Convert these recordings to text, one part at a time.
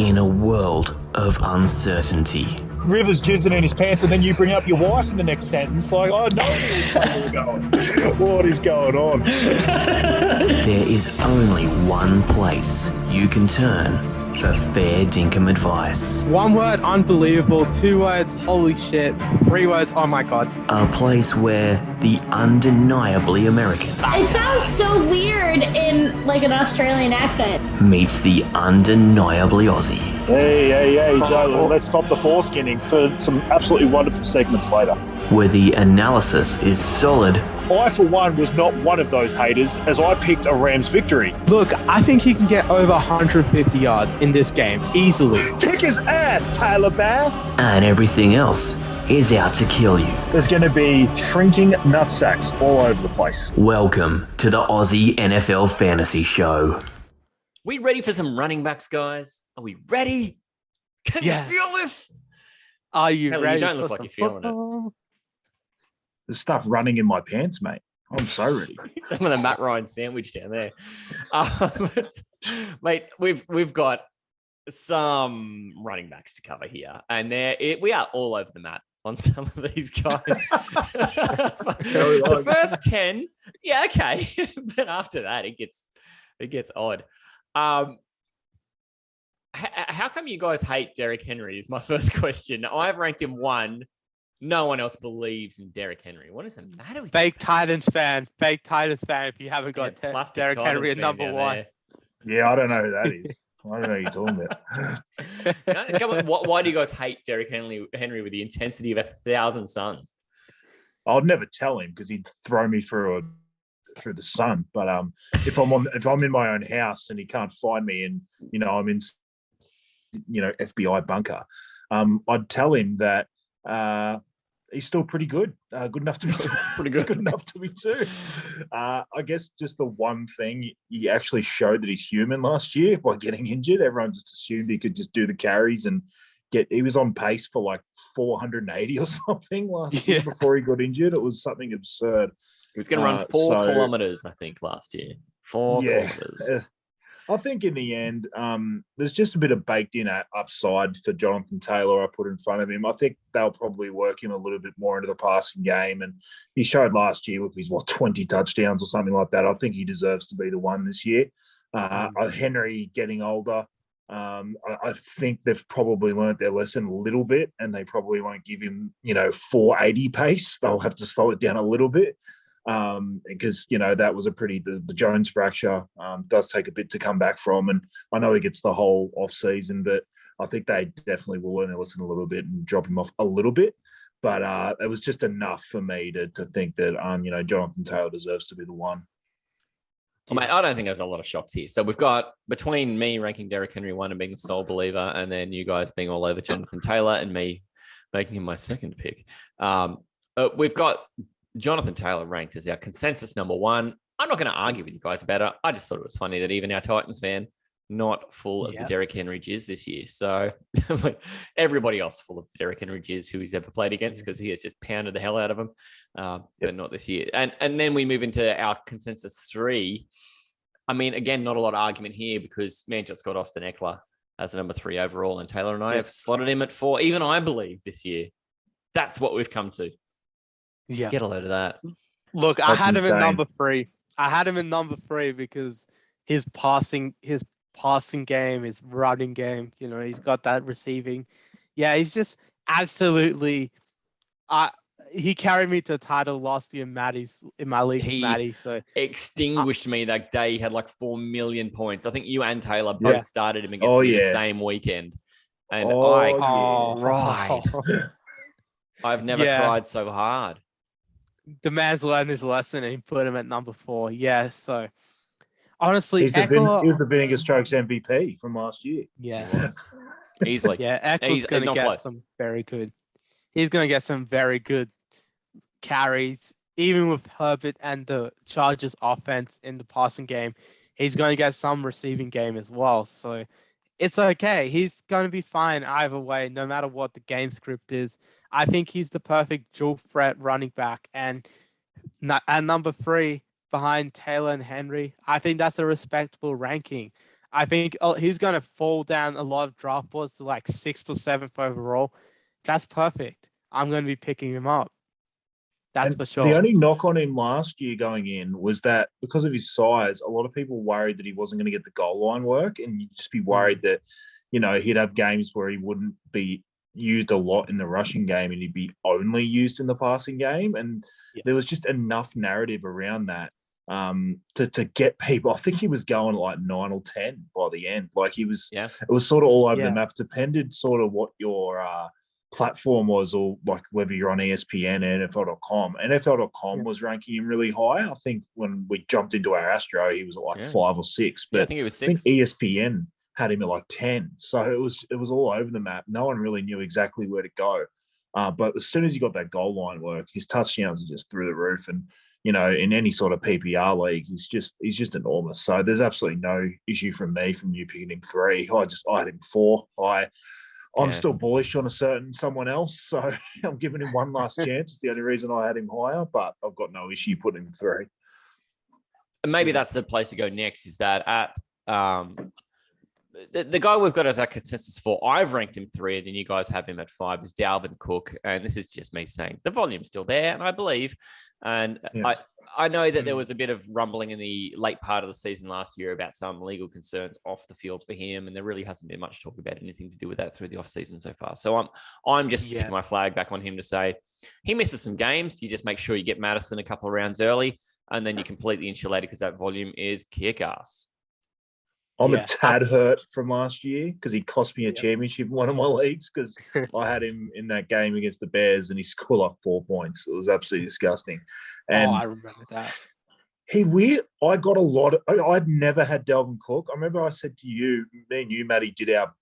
In a world of uncertainty, Rivers jizzing in his pants, and then you bring up your wife in the next sentence. Like, I know where we're going. What is going on? there is only one place you can turn for fair dinkum advice. 1 word, unbelievable. 2 words, holy shit. 3 words, oh my god. A place where the undeniably American It sounds so weird in like an Australian accent. meets the undeniably Aussie. Hey, let's stop the foreskinning for some absolutely wonderful segments later. Where the analysis is solid I, for one, was not one of those haters, as I picked a Rams victory. Look, I think he can get over 150 yards in this game, easily. Kick his ass, Tyler Bass. and everything else is out to kill you. There's going to be shrinking nutsacks all over the place. Welcome to the Aussie NFL Fantasy Show. We ready for some running backs, guys? Are we ready? Can Yes. you feel this? Are you Hell, ready? you don't for look like some you're feeling it. football? There's stuff running in my pants, mate. I'm so ready. Some of the Matt Ryan sandwich down there. Mate, we've got some running backs to cover here. And we are all over the map on some of these guys. The first 10, yeah, okay. But after that, it gets odd. How come you guys hate Derrick Henry is my first question. I've ranked him 1. No one else believes in Derrick Henry. What is the matter with Fake Titans fan. If you haven't got plastic Derrick Titans Henry at fan number down 1. Yeah, I don't know who that is. I don't know who you're talking about. No, come on, why do you guys hate Derrick Henry with the intensity of 1,000 suns? I'd never tell him because he'd throw me through the sun. But if I'm in my own house and he can't find me, and I'm in FBI bunker, I'd tell him that he's still pretty good, good enough to be pretty good enough to be 2. I guess just the one thing, he actually showed that he's human last year by getting injured. Everyone just assumed he could just do the carries and he was on pace for like 480 or something last year before he got injured. It was something absurd. He was going to run 4 kilometers, I think, last year. 4 kilometers. I think in the end, there's just a bit of baked-in upside for Jonathan Taylor I put in front of him. I think they'll probably work him a little bit more into the passing game. And he showed last year with his, 20 touchdowns or something like that. I think he deserves to be the one this year. Henry getting older, I think they've probably learned their lesson a little bit, and they probably won't give him, 480 pace. They'll have to slow it down a little bit. Because that was the Jones fracture does take a bit to come back from, and I know he gets the whole off season, but I think they definitely will learn their lesson a little bit and drop him off a little bit. But it was just enough for me to think that Jonathan Taylor deserves to be the one. Well, mate, I don't think there's a lot of shocks here. So we've got, between me ranking Derrick Henry 1 and being the sole believer, and then you guys being all over Jonathan Taylor and me making him my second pick, we've got Jonathan Taylor ranked as our consensus number 1. I'm not going to argue with you guys about it. I just thought it was funny that even our Titans fan, not full of the Derrick Henry jizz this year. So everybody else full of the Derrick Henry jizz who he's ever played against, because he has just pounded the hell out of him, but not this year. And then we move into our consensus 3. I mean, again, not a lot of argument here because man just got Austin Ekeler as the number 3 overall, and Taylor and I have slotted him at 4. Even I believe this year. That's what we've come to. Yeah. Get a load of that. Look, That's I had him insane. in number 3. I had him in number 3 because his passing game, his running game, he's got that receiving. Yeah, he's just absolutely. He carried me to a title last year in my league with Maddie. So extinguished me that day. He had like 4 million points. I think you and Taylor both started him against me the same weekend. And cried. I've never cried so hard. The man's learned his lesson and he put him at number 4. Yeah, so honestly, he was the Vinegar Strokes MVP from last year. Yeah. Easily. Yeah, Eckler's going to get some very good. He's going to get some very good carries, even with Herbert and the Chargers offense in the passing game. He's going to get some receiving game as well. So it's okay. He's going to be fine either way, no matter what the game script is. I think he's the perfect dual threat running back. And at number 3, behind Taylor and Henry, I think that's a respectable ranking. I think he's going to fall down a lot of draft boards to like 6th or 7th overall. That's perfect. I'm going to be picking him up. That's for sure. The only knock on him last year going in was that because of his size, a lot of people worried that he wasn't going to get the goal line work, and you'd just be worried that, he'd have games where he wouldn't be used a lot in the rushing game and he'd be only used in the passing game. And there was just enough narrative around that to get people. I think he was going like 9 or 10 by the end. Like it was sort of all over the map. Depended sort of what your platform was, or like whether you're on ESPN or NFL.com. NFL.com was ranking him really high. I think when we jumped into our Astro, he was at like 5 or 6. But I think it was 6. I think ESPN had him at like 10. So it was all over the map. No one really knew exactly where to go. But as soon as he got that goal line work, his touchdowns are just through the roof. And in any sort of PPR league, he's just enormous. So there's absolutely no issue from me from you picking him 3. I had him 4. I'm still bullish on someone else, so I'm giving him one last chance. It's the only reason I had him higher, but I've got no issue putting him 3. And maybe that's the place to go next, is that at the guy we've got as our consensus for, I've ranked him 3, and then you guys have him at 5, is Dalvin Cook. And this is just me saying the volume's still there, and I believe. And I know that there was a bit of rumbling in the late part of the season last year about some legal concerns off the field for him, and there really hasn't been much talk about anything to do with that through the offseason so far. So I'm just sticking my flag back on him to say he misses some games. You just make sure you get Madison a couple of rounds early, and then you're completely insulated because that volume is kick-ass. I'm a tad hurt from last year because he cost me a championship in one of my leagues because I had him in that game against the Bears and he scored like 4 points. It was absolutely disgusting. And I remember that. I got a lot of, I'd never had Dalvin Cook. I remember I said to you, me and you, Matty, did our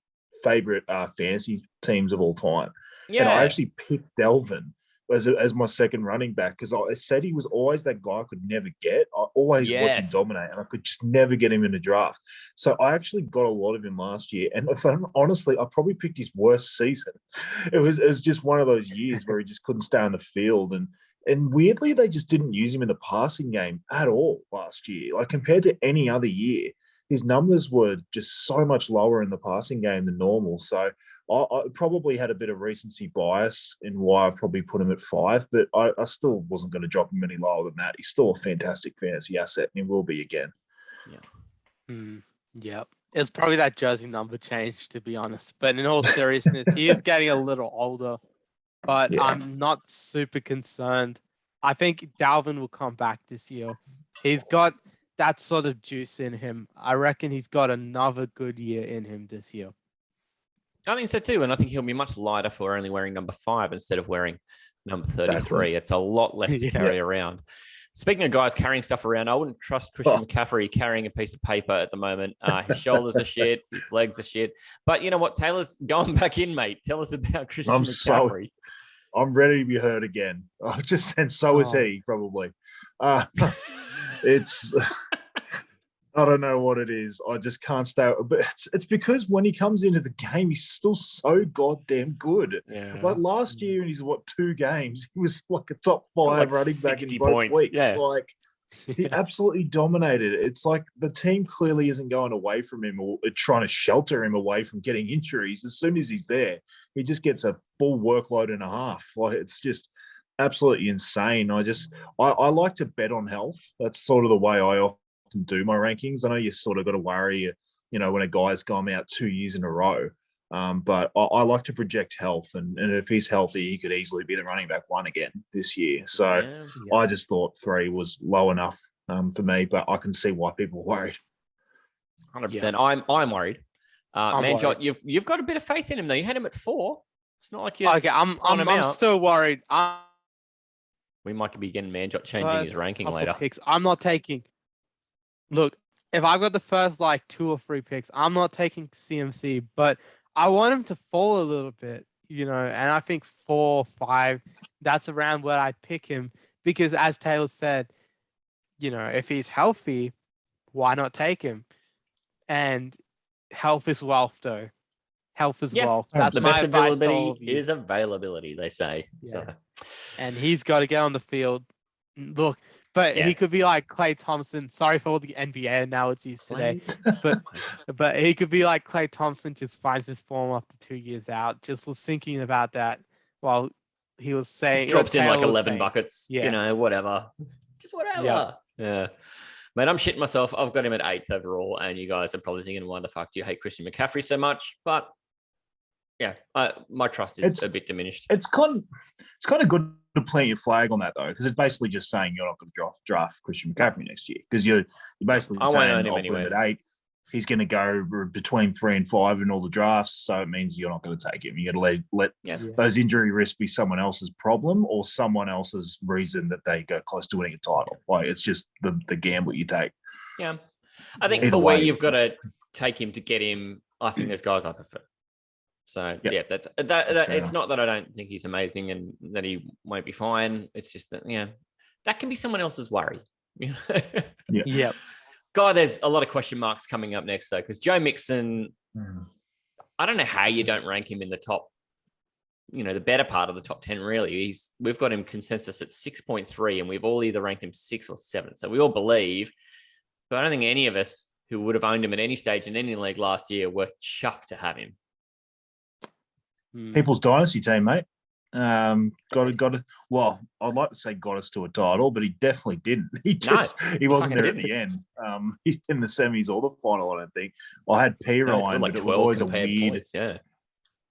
favorite fantasy teams of all time. Yeah. And I actually picked Dalvin as my second running back because I said he was always that guy I could never get. I always watch him dominate, and I could just never get him in a draft. So I actually got a lot of him last year, and honestly, I probably picked his worst season. It was just one of those years where he just couldn't stay on the field, and weirdly, they just didn't use him in the passing game at all last year. Like compared to any other year, his numbers were just so much lower in the passing game than normal. So I probably had a bit of recency bias in why I probably put him at 5, but I still wasn't going to drop him any lower than that. He's still a fantastic fantasy asset, and he will be again. Yep. It's probably that jersey number change, to be honest. But in all seriousness, he is getting a little older, but I'm not super concerned. I think Dalvin will come back this year. He's got that sort of juice in him. I reckon he's got another good year in him this year. I think so too, and I think he'll be much lighter for only wearing number 5 instead of wearing number 33. Exactly. It's a lot less to carry around. Speaking of guys carrying stuff around, I wouldn't trust Christian McCaffrey carrying a piece of paper at the moment. His shoulders are shit, his legs are shit. But you know what? Taylor's going back in, mate. Tell us about Christian McCaffrey. I'm ready to be heard again. And so is he, probably. It's... I don't know what it is. I just can't stay. But it's because when he comes into the game, he's still so goddamn good. Yeah. Like last year in his 2 games, he was like a top 5 running back in both weeks. Yeah. Like he absolutely dominated. It's like the team clearly isn't going away from him or trying to shelter him away from getting injuries. As soon as he's there, he just gets a full workload and a half. Like it's just absolutely insane. I like to bet on health. That's sort of the way I often do my rankings. I know you sort of got to worry, when a guy's gone out 2 years in a row. But I like to project health, and if he's healthy, he could easily be the running back 1 again this year. So I just thought 3 was low enough for me, but I can see why people are worried. 100%. I'm worried. Manjot, you've got a bit of faith in him though. You had him at 4. It's not like you. Okay, I'm still worried. We might be getting Manjot changing his ranking later. Picks. I'm not taking. Look, if I've got the first 2 or 3 picks, I'm not taking CMC, but I want him to fall a little bit, and I think 4, 5, that's around where I pick him because as Taylor said, if he's healthy, why not take him? And health is wealth, though. Health is wealth. That's the my best advice. Availability is availability, they say. Yeah. So. And he's got to get on the field. Look, But Yeah. he could be like Klay Thompson. Sorry for all the NBA analogies today, but he could be like Klay Thompson, just finds his form after 2 years out. Just was thinking about that while he was saying, Just drops in like 11 saying, buckets, yeah. whatever. Just whatever. Yeah. Mate, I'm shitting myself. I've got him at 8th overall, and you guys are probably thinking, why the fuck do you hate Christian McCaffrey so much? But yeah, my trust is a bit diminished. It's kind of good to plant your flag on that though, because it's basically just saying you're not going to draft Christian McCaffrey next year, because you're basically saying I'll put him at 8th. He's going to go between 3 and 5 in all the drafts, so it means you're not going to take him. You're going to let those injury risks be someone else's problem or someone else's reason that they go close to winning a title. Like, it's just the gamble you take. Yeah, I think Either where way, you've got to take him to get him, I think there's guys I prefer. So that's that. It's not that I don't think he's amazing and that he won't be fine. It's just that that can be someone else's worry. Yep. Guy, there's a lot of question marks coming up next though, because Joe Mixon, I don't know how you don't rank him in the top, the better part of the top 10. Really, we've got him consensus at 6.3, and we've all either ranked him 6 or 7. So we all believe, but I don't think any of us who would have owned him at any stage in any league last year were chuffed to have him. People's dynasty team, mate. Well, I'd like to say got us to a title, but he definitely didn't. He wasn't there at the end. In the semis or the final, I don't think. I had P Ryan, but it was always a weird. Points, yeah,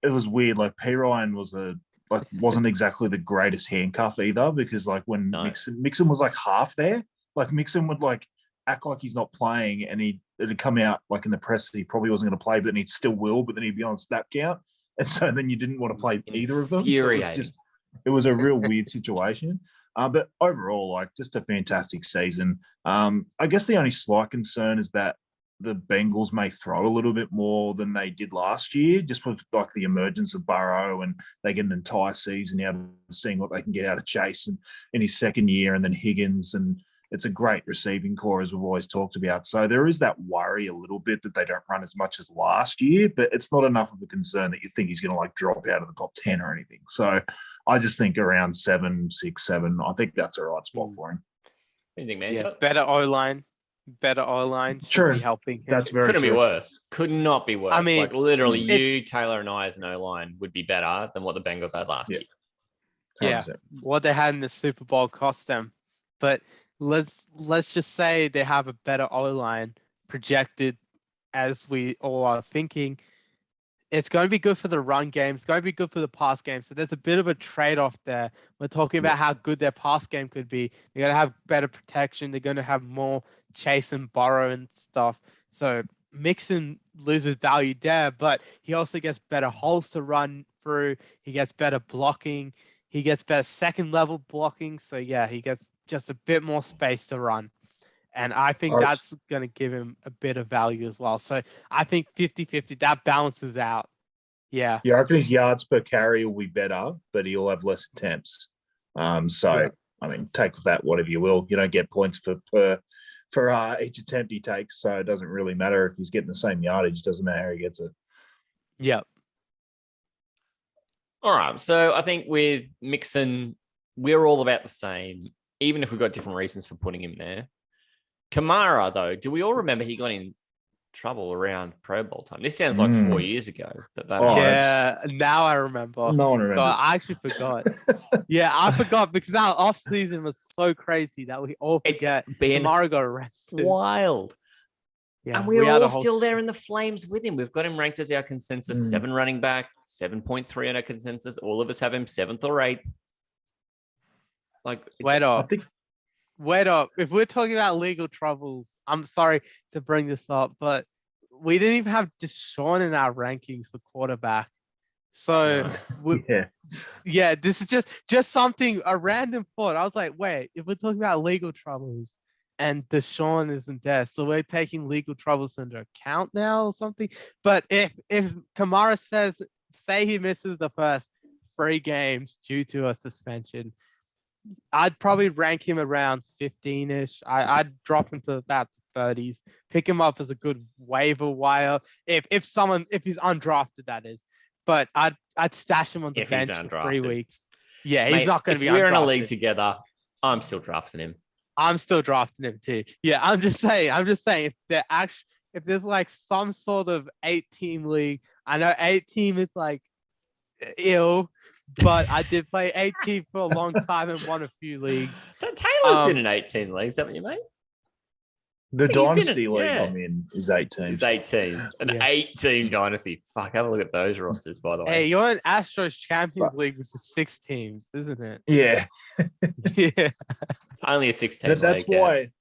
it was weird. Like P Ryan wasn't exactly the greatest handcuff either, because like when Mixon was like half there, like Mixon would like act like he's not playing, and it'd come out like in the press that he probably wasn't going to play, but then he still will, but then he'd be on snap count. And so then you didn't want to play either of them. It was a real weird situation. But overall, like, just a fantastic season. I guess the only slight concern is that the Bengals may throw a little bit more than they did last year, just with like the emergence of Burrow, and they get an entire season out of seeing what they can get out of Chase in his second year, and then Higgins, and it's a great receiving core, as we've always talked about. So there is that worry a little bit that they don't run as much as last year, but it's not enough of a concern that you think he's going to like drop out of the top 10 or anything. So I just think around 7, 6, 7, I think that's a right spot for him. Anything, man? Yeah, better O-line. Sure. Be helping him. That's very Couldn't true. be worse. Could not be worse. I mean, like literally you, Taylor, and I as an O-line would be better than what the Bengals had last year. 100%. Yeah, what they had in the Super Bowl cost them. But let's just say they have a better O-line projected, as we all are thinking. It's going to be good for the run game. It's going to be good for the pass game. So there's a bit of a trade-off there. We're talking about how good their pass game could be. They're going to have better protection. They're going to have more Chase and Burrow and stuff. So Mixon loses value there, but he also gets better holes to run through. He gets better blocking. He gets better second-level blocking. So, yeah, he gets just a bit more space to run. And I think that's going to give him a bit of value as well. So I think 50-50, that balances out. Yeah. Yeah, I reckon his yards per carry will be better, but he'll have less attempts. I mean, take that whatever you will. You don't get points for each attempt he takes, so it doesn't really matter if he's getting the same yardage. It doesn't matter how he gets it. Yep. All right. So I think with Mixon, we're all about the same, even if we've got different reasons for putting him there. Kamara, though, do we all remember he got in trouble around Pro Bowl time? This sounds like 4 years ago. Now I remember. No one remembers. I actually forgot. Yeah, I forgot because our off season was so crazy that we all forget. Kamara got arrested. Wild. Yeah, and we're all still there in the flames with him. We've got him ranked as our consensus 7 running back, 7.3 on our consensus. All of us have him 7th or 8th. Like, Wait up. If we're talking about legal troubles, I'm sorry to bring this up, but we didn't even have Deshaun in our rankings for quarterback. So, this is just something, a random thought. I was like, wait, if we're talking about legal troubles and Deshaun isn't there, so we're taking legal troubles into account now or something. But if Kamara say he misses the first 3 games due to a suspension, I'd probably rank him around 15-ish. I'd drop him to about the 30s. Pick him up as a good waiver wire if he's undrafted, that is. But I'd stash him on the bench for 3 weeks. Yeah, he's not going to be undrafted. If we're in a league together, I'm still drafting him. I'm still drafting him too. Yeah, I'm just saying. If there's like some sort of 8-team league, I know 8-team is like ill, but I did play 8-team for a long time and won a few leagues. So Taylor's been in 18 leagues, haven't you, mate? The Dynasty League yeah. I'm in is 8 teams. It's 8 teams. An 8-team dynasty. Fuck, have a look at those rosters, by the way. Hey, you're in Astros Champions League, which is 6 teams, isn't it? Yeah. Yeah. Only a 16 league.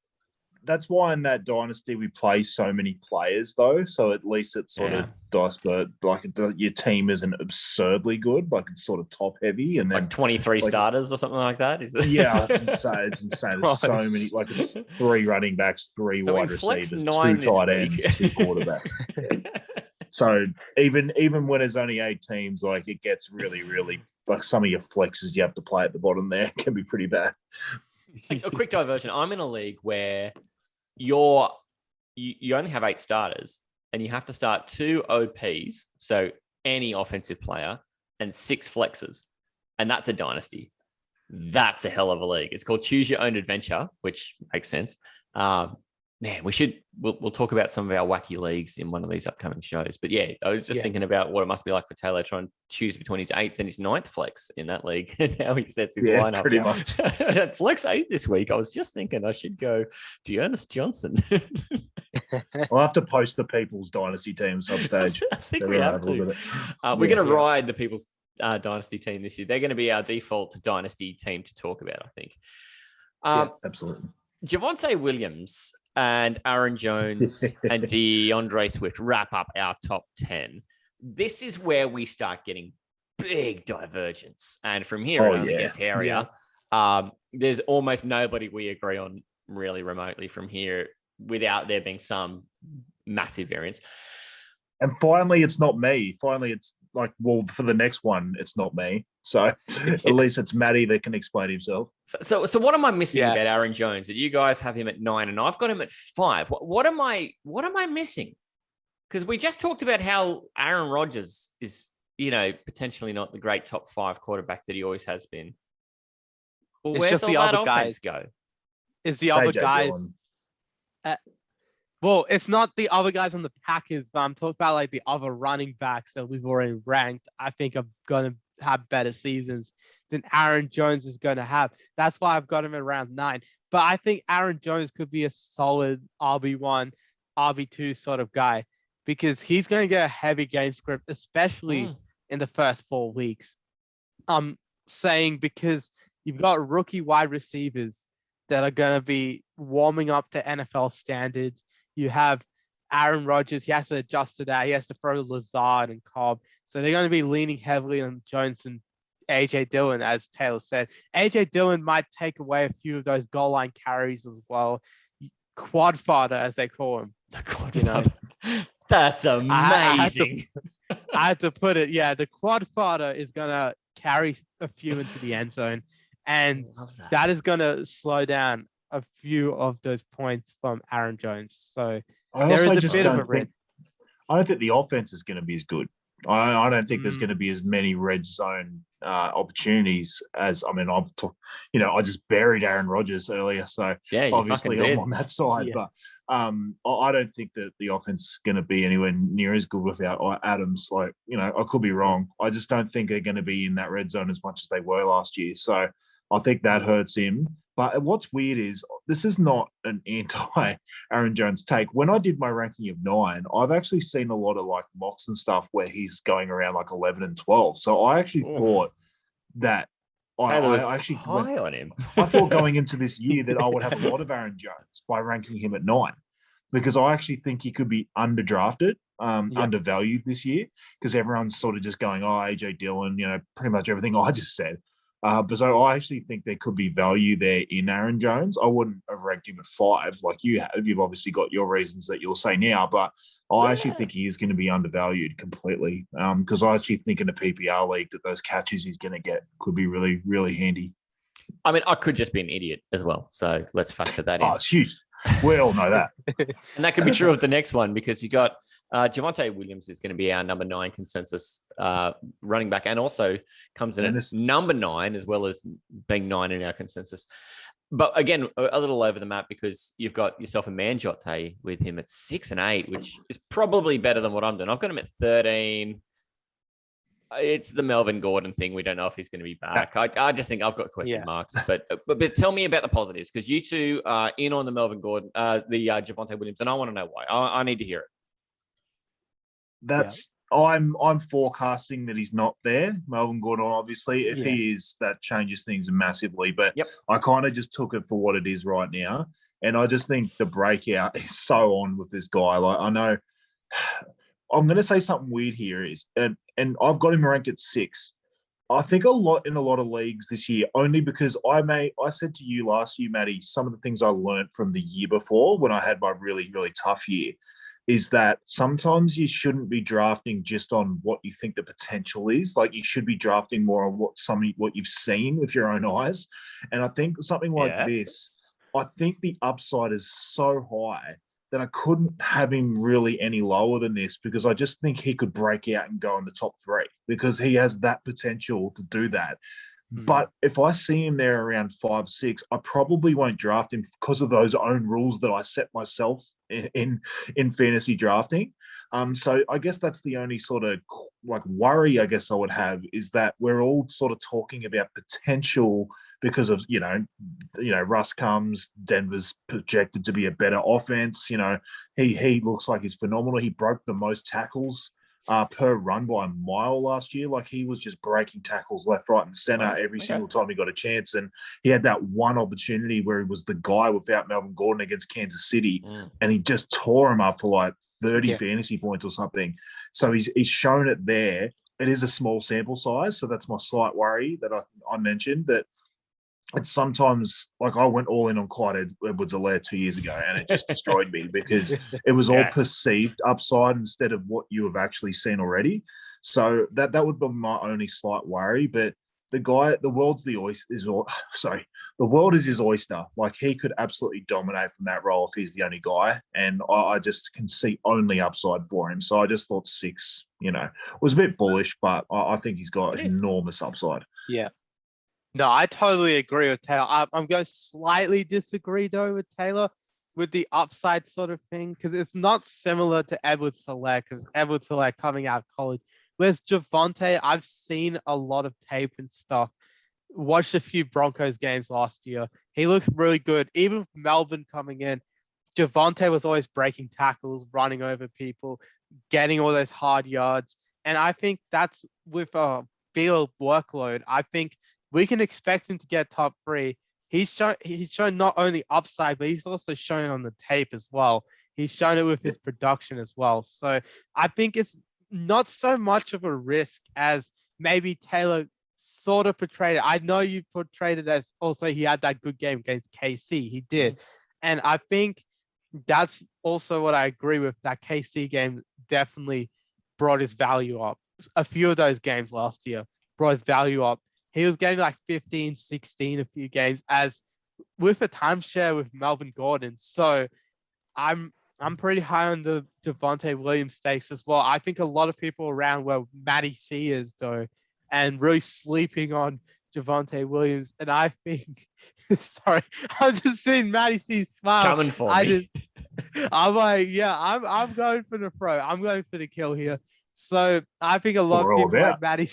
That's why in that dynasty we play so many players, though. So at least it's sort of dispersed. Like your team isn't absurdly good. Like it's sort of top heavy, and then like 23 starters or something like that. Is it? Yeah, it's insane. It's insane. There's so many. Like it's 3 running backs, 3 wide receivers, 2 tight ends, 2 quarterbacks. So even when there's only 8 teams, like it gets really, really like some of your flexes you have to play at the bottom there can be pretty bad. A quick diversion. I'm in a league where you only have 8 starters and you have to start 2 OPs, so any offensive player, and 6 flexes. And that's a dynasty. That's a hell of a league. It's called Choose Your Own Adventure, which makes sense. Man, we'll talk about some of our wacky leagues in one of these upcoming shows. But yeah, I was just thinking about what it must be like for Taylor trying to choose between his 8th and his 9th flex in that league. And now he sets his lineup. Pretty much. Flex 8 this week. I was just thinking I should go Dearness Johnson. I'll have to post the People's Dynasty team substage. I think we have to. We're going to ride the People's Dynasty team this year. They're going to be our default Dynasty team to talk about, I think. Absolutely. Javonte Williams and Aaron Jones and DeAndre Swift wrap up our top 10. This is where we start getting big divergence. And from here, it gets hairier. There's almost nobody we agree on really remotely from here without there being some massive variance. And finally, it's not me. Finally, it's like, well, for the next one, it's not me. So at least it's Matty that can explain himself. So what am I missing about Aaron Jones? That you guys have him at 9 and I've got him at 5. What am I missing? Because we just talked about how Aaron Rodgers is, potentially not the great top 5 quarterback that he always has been. Well, it's where's just all the that other offense guys go? Is the other AJ guys? Dillon. Well, it's not the other guys on the Packers, but I'm talking about like the other running backs that we've already ranked. I think are going to have better seasons than Aaron Jones is going to have. That's why I've got him around 9. But I think Aaron Jones could be a solid RB1, RB2 sort of guy because he's going to get a heavy game script, especially in the first 4 weeks. I'm saying because you've got rookie wide receivers that are going to be warming up to NFL standards. You have Aaron Rodgers. He has to adjust to that. He has to throw Lazard and Cobb. So they're going to be leaning heavily on Jones and AJ Dillon, as Taylor said. AJ Dillon might take away a few of those goal line carries as well. Quad fodder, as they call him. The quad fodder. That's amazing. I had to put it. Yeah, the quad fodder is going to carry a few into the end zone. And that is going to slow down a few of those points from Aaron Jones. So there is a bit of a risk. I don't think the offense is going to be as good. I don't think there's going to be as many red zone opportunities as, I just buried Aaron Rodgers earlier. So obviously I'm on that side, but I don't think that the offense is going to be anywhere near as good without Adams. Like, I could be wrong. I just don't think they're going to be in that red zone as much as they were last year. So I think that hurts him. But what's weird is this is not an anti-Aaron Jones take. When I did my ranking of 9, I've actually seen a lot of like mocks and stuff where he's going around like 11 and 12. So I actually thought that I actually high on him. I thought going into this year that I would have a lot of Aaron Jones by ranking him at 9 because I actually think he could be underdrafted, undervalued this year because everyone's sort of just going, AJ Dillon, pretty much everything I just said. But so I actually think there could be value there in Aaron Jones. I wouldn't have ranked him at 5 like you have. You've obviously got your reasons that you'll say now, but I actually think he is going to be undervalued completely because I actually think in a PPR league that those catches he's going to get could be really, really handy. I mean, I could just be an idiot as well. So let's factor that in. Oh, it's huge. We all know that. And that could be true of the next one because you got Javonte Williams is going to be our number 9 consensus running back and also comes in at number 9 as well as being 9 in our consensus. But again, a little over the map because you've got yourself a Manjotte with him at 6 and 8, which is probably better than what I'm doing. I've got him at 13. It's the Melvin Gordon thing. We don't know if he's going to be back. I just think I've got question marks. But tell me about the positives because you two are in on the Melvin Gordon, the Javonte Williams, and I want to know why. I need to hear it. I'm forecasting that he's not there, Melvin Gordon. Obviously, if he is, that changes things massively. But I kind of just took it for what it is right now, and I just think the breakout is so on with this guy. Like I know. I'm going to say something weird here and I've got him ranked at 6. I think in a lot of leagues this year, only because I said to you last year, Matty, some of the things I learned from the year before when I had my really, really tough year is that sometimes you shouldn't be drafting just on what you think the potential is. Like you should be drafting more on what you've seen with your own eyes. And I think something like this, I think the upside is so high that I couldn't have him really any lower than this because I just think he could break out and go in the top 3 because he has that potential to do that. But if I see him there around 5, 6, I probably won't draft him because of those own rules that I set myself in fantasy drafting. So I guess that's the only sort of like worry I guess I would have is that we're all sort of talking about potential because of, Russ comes, Denver's projected to be a better offense. He looks like he's phenomenal. He broke the most tackles per run by a mile last year. Like he was just breaking tackles left, right, and center every single time he got a chance. And he had that one opportunity where he was the guy without Melvin Gordon against Kansas City, and he just tore him up for like 30 fantasy points or something. So he's shown it there. It is a small sample size, so that's my slight worry that I mentioned that. It's sometimes like I went all in on Clyde Edwards-Helaire 2 years ago, and it just destroyed me because it was all perceived upside instead of what you have actually seen already. So that would be my only slight worry. But the world is his oyster. Like he could absolutely dominate from that role if he's the only guy, and I just can see only upside for him. So I just thought 6, was a bit bullish, but I think he's got enormous upside. Yeah. No, I totally agree with Taylor. I'm going to slightly disagree, though, with Taylor with the upside sort of thing, because it's not similar to Edwards-Helaire, because Edwards-Helaire coming out of college. Whereas Javonte, I've seen a lot of tape and stuff, watched a few Broncos games last year. He looks really good. Even with Melvin coming in, Javonte was always breaking tackles, running over people, getting all those hard yards. And I think that's with a field workload. I think we can expect him to get top 3. He's shown not only upside, but he's also shown it on the tape as well. He's shown it with his production as well. So I think it's not so much of a risk as maybe Taylor sort of portrayed it. I know you portrayed it as also he had that good game against KC. He did. And I think that's also what I agree with. That KC game definitely brought his value up. A few of those games last year brought his value up. He was getting like 15, 16 a few games as with a timeshare with Melvin Gordon. So I'm pretty high on the Javonte Williams stakes as well. I think a lot of people around where Matty C is though, and really sleeping on Javonte Williams. And I think, sorry, I'm just seeing Matty C smile. Coming for me. I'm like, I'm going for the throw. I'm going for the kill here. So I think a lot of people like Matty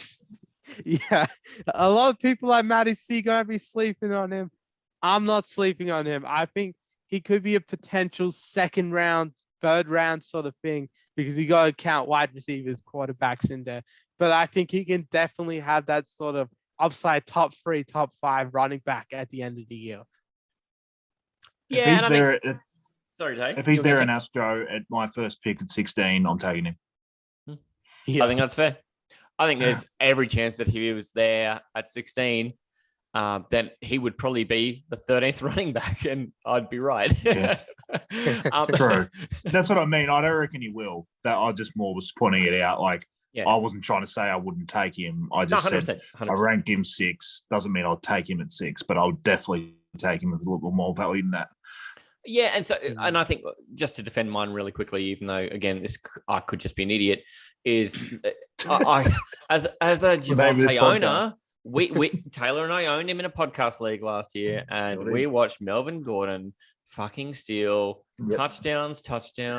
a lot of people like Matty C gonna be sleeping on him. I'm not sleeping on him. I think he could be a potential 2nd round, 3rd round sort of thing because you got to count wide receivers, quarterbacks in there. But I think he can definitely have that sort of upside top 3, top 5 running back at the end of the year. Yeah, if he's there in Astro Astro at my first pick at 16, I'm taking him. I think that's fair. I think there's every chance that if he was there at 16, then he would probably be the 13th running back, and I'd be right. Yeah. True. That's what I mean. I don't reckon he will. That I just more was pointing it out. Like I wasn't trying to say I wouldn't take him. I just said 100%. I ranked him 6. Doesn't mean I'll take him at 6, but I'll definitely take him with a little more value than that. Yeah, and I think just to defend mine really quickly, even though again I could just be an idiot, is I as a Javonte owner, we Taylor and I owned him in a podcast league last year, and we watched Melvin Gordon fucking steal touchdowns. There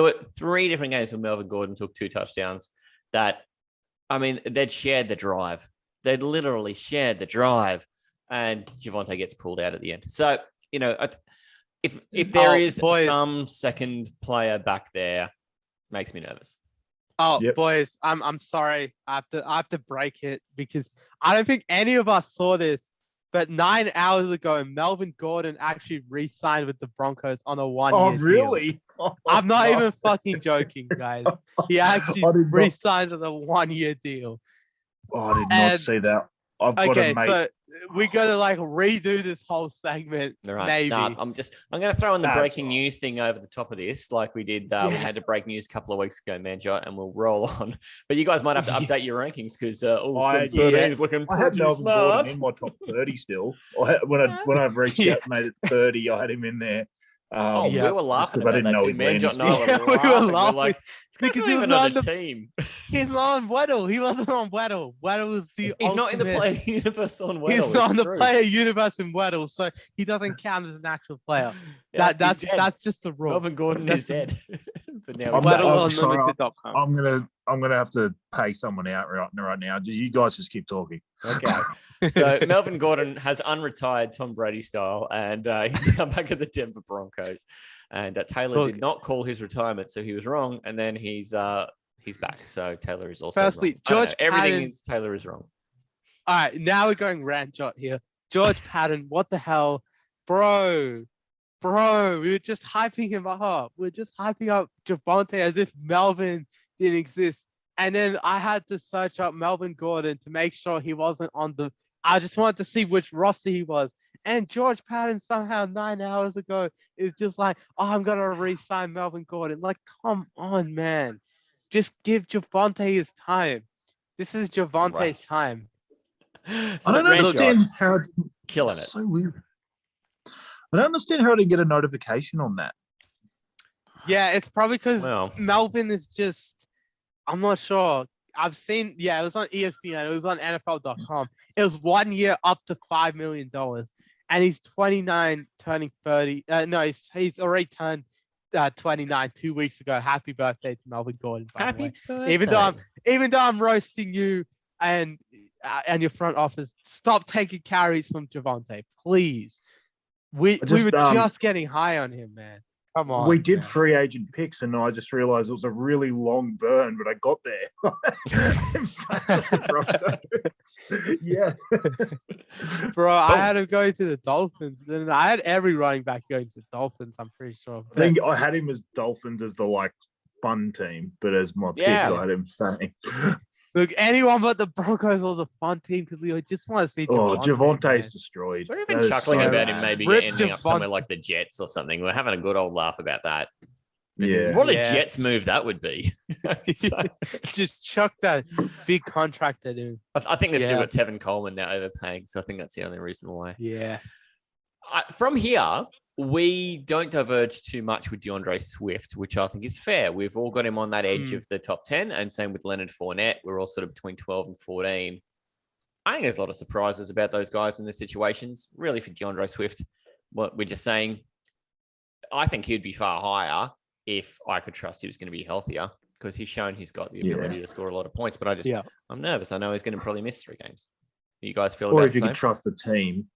were 3 different games where Melvin Gordon took 2 touchdowns that, I mean, they'd shared the drive. They'd literally shared the drive, and Javonte gets pulled out at the end. So, you know, if there is some second player back there, makes me nervous. Boys, I'm sorry. I have to break it because I don't think any of us saw this. But 9 hours ago, Melvin Gordon actually re-signed with the Broncos on a 1-year deal. Really? I'm not even fucking joking, guys. He actually re-signed with a 1-year deal. I did not see that. So we got to like redo this whole segment. Right. Maybe. No, I'm going to throw in the breaking news thing over the top of this, like we did. We had to break news a couple of weeks ago, Manjot, and we'll roll on. But you guys might have to update your rankings because all of a sudden is looking pretty I had Melvin smart. Gordon in my top 30 still. When I've reached out and made it 30, I had him in there. We were laughing because I didn't know his Manjot and I we were laughing. We're like, because he was on the team. He's not on Weddle. He wasn't on Weddle. Weddle was the He's not in the player universe on Weddle. He's not in the player universe in Weddle, so he doesn't count as an actual player. That's just a rule. Melvin Gordon is dead. But now I'm gonna have to pay someone out right now. You guys just keep talking. Okay. So Melvin Gordon has unretired Tom Brady style, and he's now back at the Denver Broncos. And Taylor did not call his retirement, so he was wrong. And then he's back. So Taylor is also firstly, wrong. George Taylor is wrong. All right, now we're going rant shot here. George Patton, what the hell, bro? We were just hyping him up. We're just hyping up Javonte as if Melvin didn't exist. And then I had to search up Melvin Gordon to make sure he wasn't on the. I just wanted to see which roster he was. And George Patton somehow 9 hours ago is just like, I'm going to re-sign Melvin Gordon. Like, come on, man. Just give Javonte his time. This is Javonte's time. So I don't understand how killing it. So weird. I don't understand how to get a notification on that. Yeah, it's probably because Melvin is just, I'm not sure. I've seen, it was on ESPN. It was on NFL.com. It was 1 year up to $5 million. And he's 29, turning 30. He's already turned 29 2 weeks ago. Happy birthday to Melvin Gordon, by the way. Birthday. Even though I'm roasting you and your front office, stop taking carries from Javonte, please. We were just getting high on him, man. Come on. We did free agent picks, and I just realized it was a really long burn, but I got there. Yeah. Bro, I had him going to the Dolphins. Then I had every running back going to the Dolphins, I'm pretty sure. I think I had him as Dolphins as the fun team, but as my pick, I had him staying. Look, anyone but the Broncos or the fun team because we just want to see Javonte. Javonte's destroyed. We're even chuckling about him maybe ending up somewhere like the Jets or something. We're having a good old laugh about that. Yeah. What a Jets move that would be. Just chuck that big contract at him. I think they've still got Tevin Coleman now overpaying, so I think that's the only reason why. Yeah. From here, we don't diverge too much with DeAndre Swift, which I think is fair. We've all got him on that edge of the top 10, and same with Leonard Fournette. We're all sort of between 12 and 14. I think there's a lot of surprises about those guys in their situations. Really, for DeAndre Swift, what we're just saying, I think he'd be far higher if I could trust he was going to be healthier, because he's shown he's got the ability to score a lot of points. But I'm nervous. I know he's going to probably miss 3 games. You guys feel about or the if you same? could trust the team,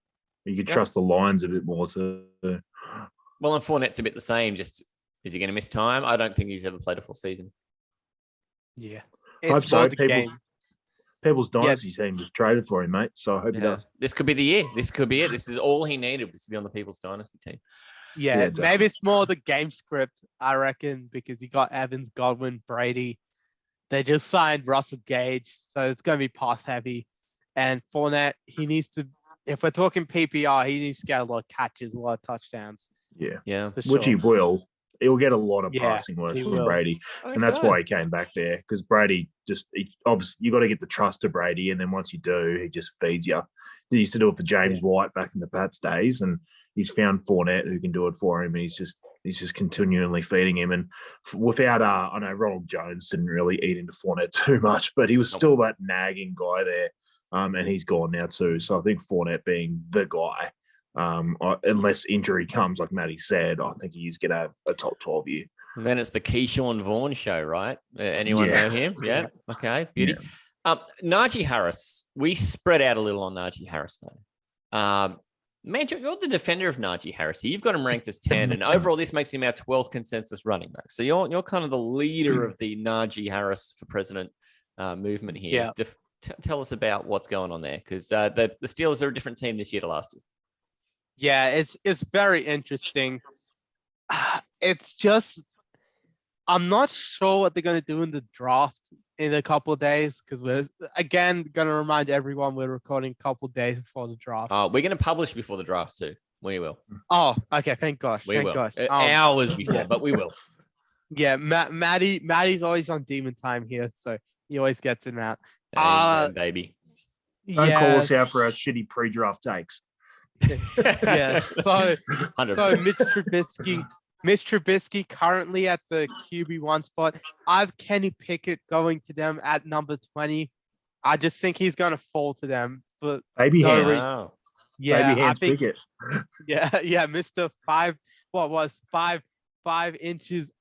you could trust the Lions a bit more too. Well, and Fournette's a bit the same. Just, is he going to miss time? I don't think he's ever played a full season. Yeah. It's so. People's dynasty team just traded for him, mate. So I hope he does. This could be the year. This could be it. This is all he needed, was to be on the People's Dynasty team. Yeah, maybe it's more the game script, I reckon, because you got Evans, Godwin, Brady. They just signed Russell Gage, so it's going to be pass heavy. And Fournette, he needs to, if we're talking PPR, he needs to get a lot of catches, a lot of touchdowns. Yeah. Sure. Which he will. He'll get a lot of passing work from Brady. And that's why he came back there, because Brady obviously, you got to get the trust of Brady. And then once you do, he just feeds you. They used to do it for James White back in the Pats days. And he's found Fournette who can do it for him. And he's just continually feeding him. And without, I know Ronald Jones didn't really eat into Fournette too much, but he was still that nagging guy there. And he's gone now too. So I think Fournette being the guy, unless injury comes, like Matty said, I think he's going to have a top 12 year. And then it's the Keyshawn Vaughn show, right? Anyone know him? Yeah. Okay. Beauty. Yeah. Najee Harris. We spread out a little on Najee Harris, though. Man, you're the defender of Najee Harris. You've got him ranked as 10, and overall, this makes him our 12th consensus running back. So you're kind of the leader of the Najee Harris for president movement here. Yeah. Tell us about what's going on there, because the Steelers are a different team this year to last year. Yeah, it's very interesting. It's just I'm not sure what they're going to do in the draft in a couple of days, because we're again going to remind everyone we're recording a couple of days before the draft. We're going to publish before the draft too. We will. Oh, okay. Thank gosh. We will. Hours before, but we will. Yeah, Maddie's always on demon time here, so he always gets him out. Baby. Don't call us out for our shitty pre-draft takes. Yeah. So Mitch Trubisky currently at the QB1 spot. I've Kenny Pickett going to them at number 20. I just think he's going to fall to them for baby no hands. reason. Yeah, baby hands I think. Pickett. Yeah, Mr. 5 inches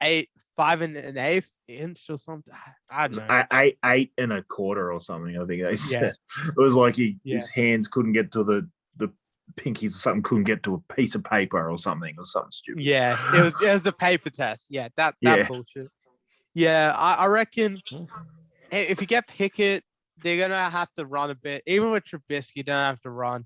5 and an eighth inch or something. I don't know. 8 and a quarter or something. I think they said it was like his hands couldn't get to the pinkies or something, couldn't get to a piece of paper or something stupid. Yeah, it was a paper test. Yeah, that bullshit. Yeah, I reckon if you get Pickett, they're gonna have to run a bit. Even with Trubisky, they don't have to run,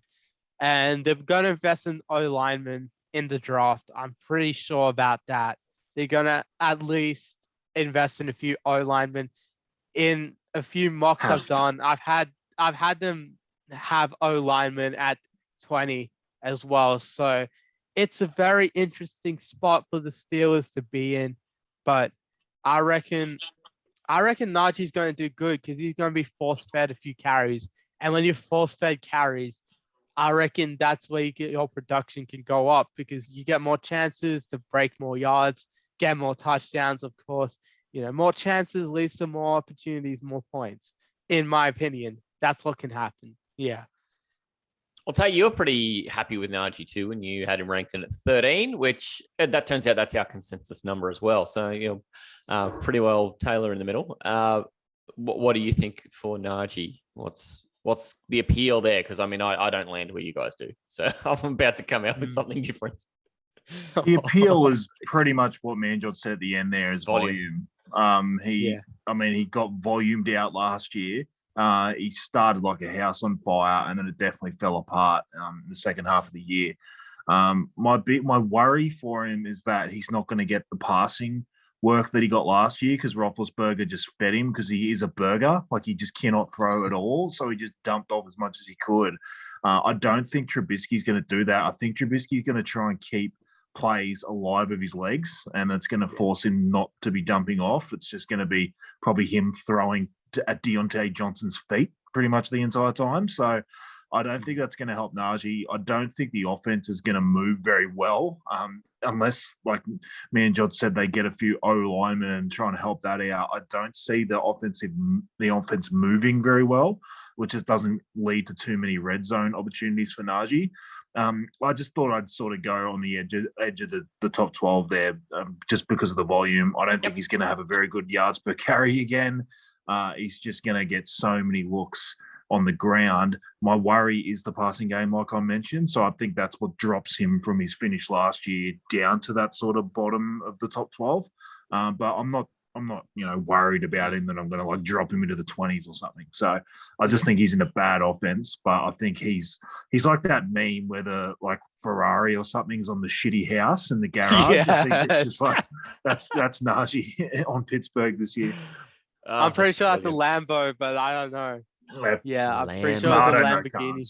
and they're gonna invest in O linemen in the draft. I'm pretty sure about that. They're gonna at least invest in a few O linemen. In a few mocks I've done, I've had them have O linemen at 20 as well. So it's a very interesting spot for the Steelers to be in. But I reckon Najee's going to do good because he's going to be force-fed a few carries. And when you're force-fed carries, I reckon that's where your production can go up because you get more chances to break more yards, get more touchdowns, of course. More chances leads to more opportunities, more points. In my opinion, that's what can happen. Yeah. I'll tell you, you're pretty happy with Najee too, when you had him ranked in at 13, which that turns out that's our consensus number as well. So, pretty well Taylor in the middle. What do you think for Najee? What's the appeal there? Because, I don't land where you guys do. So I'm about to come out with something different. The appeal is pretty much what Manjot said at the end there is volume. He got volumed out last year. He started like a house on fire, and then it definitely fell apart in the second half of the year. My worry for him is that he's not going to get the passing work that he got last year because Roethlisberger just fed him because he is a burger. Like, he just cannot throw at all, so he just dumped off as much as he could. I don't think Trubisky's going to do that. I think Trubisky's going to try and keep plays alive of his legs, and it's going to force him not to be dumping off. It's just going to be probably him throwing at Deontay Johnson's feet pretty much the entire time. So I don't think that's going to help Najee. I don't think the offense is going to move very well unless, like Manjot said, they get a few O linemen and trying to help that out. I don't see the offense moving very well, which just doesn't lead to too many red zone opportunities for Najee. I just thought I'd sort of go on the edge of the top 12 there just because of the volume. I don't think he's going to have a very good yards per carry again. He's just going to get so many looks on the ground. My worry is the passing game, like I mentioned. So I think that's what drops him from his finish last year down to that sort of bottom of the top 12. But I'm not, worried about him that I'm going to drop him into the 20s or something. So I just think he's in a bad offense, but I think he's like that meme where the Ferrari or something's on the shitty house in the garage. Yes. I think it's just like that's Najee on Pittsburgh this year. I'm pretty sure that's a Lambo, but I don't know. Yeah, I'm pretty sure it's a Lamborghini.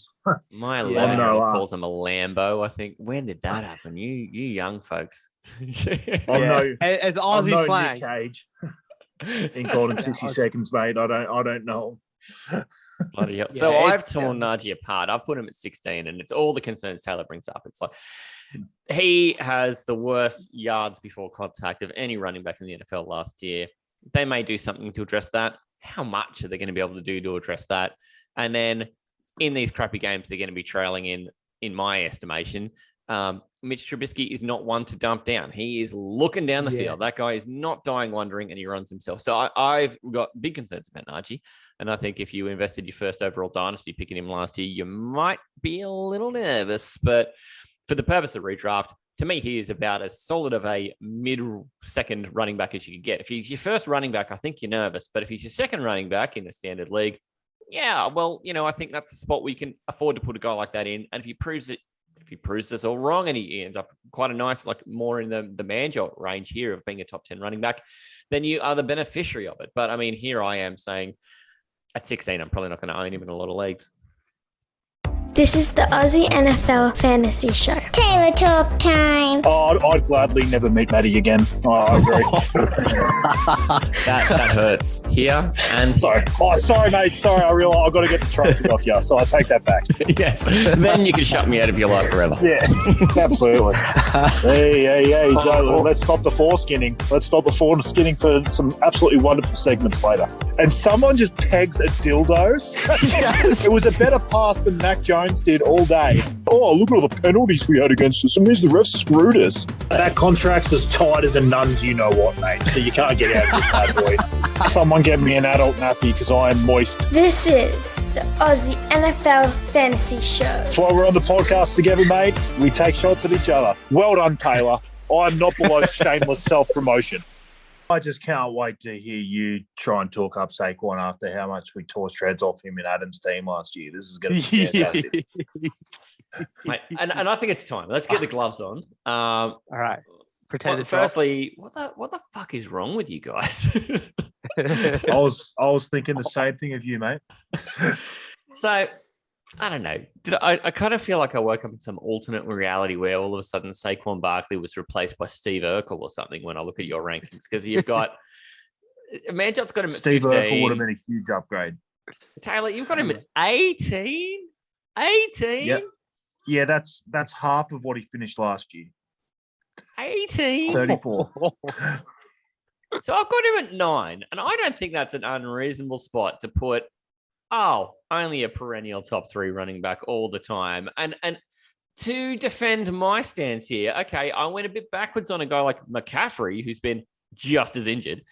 My Lambo calls him a Lambo. I think, when did that happen? You young folks. It's Aussie slang. Nick Cage. In Golden 60 seconds, mate. I don't know. Bloody hell. So I've torn Najee apart. I've put him at 16, and it's all the concerns Taylor brings up. It's like He has the worst yards before contact of any running back in the NFL last year. They may do something to address that. How much are they going to be able to do to address that? And then in these crappy games, they're going to be trailing in my estimation. Mitch Trubisky is not one to dump down. He is looking down the field. That guy is not dying wondering, and he runs himself. So I've got big concerns about Najee. And I think if you invested your first overall dynasty picking him last year, you might be a little nervous. But for the purpose of redraft, to me, he is about as solid of a mid-second running back as you could get. If he's your first running back, I think you're nervous. But if he's your second running back in a standard league, yeah, well, I think that's the spot where you can afford to put a guy like that in. And if he proves us all wrong and he ends up quite a nice, like more in the Manjot range here of being a top 10 running back, then you are the beneficiary of it. But I mean, here I am saying at 16, I'm probably not going to own him in a lot of leagues. This is the Aussie NFL Fantasy Show. Taylor talk time. Oh, I'd gladly never meet Maddie again. Oh, I agree. that hurts here. And sorry. Oh, sorry, mate. Sorry, I realize I've got to get the trophy off you, so I take that back. Yes. Then you can shut me out of your life forever. Yeah, absolutely. Hey, Joe, let's stop the foreskinning. Let's stop the foreskinning for some absolutely wonderful segments later. And someone just pegs a dildo. Yes. It was a better pass than Mac Jones did all day. Oh, look at all the penalties we had against us. It means the refs screwed us. That contract's as tight as a nun's you know what, mate. So you can't get out of this bad boy. Someone get me an adult nappy because I am moist. This is the Aussie NFL Fantasy Show. That's why we're on the podcast together, mate. We take shots at each other. Well done, Taylor. I'm not below shameless self-promotion. I just can't wait to hear you try and talk up Saquon after how much we tore shreds off him in Adam's team last year. This is going to be fantastic. Mate, and I think it's time. Let's get the gloves on. All right. Firstly, what the fuck is wrong with you guys? I was thinking the same thing of you, mate. So, I don't know. I kind of feel like I woke up in some alternate reality where all of a sudden Saquon Barkley was replaced by Steve Urkel or something when I look at your rankings, because you've got Manjot's got him at Steve 15. Urkel would have been a huge upgrade. Taylor, you've got him at 18? 18? Yep. Yeah, that's half of what he finished last year. 18? 34. So I've got him at 9, and I don't think that's an unreasonable spot to put only a perennial top 3 running back all the time. And to defend my stance here, okay, I went a bit backwards on a guy like McCaffrey, who's been just as injured.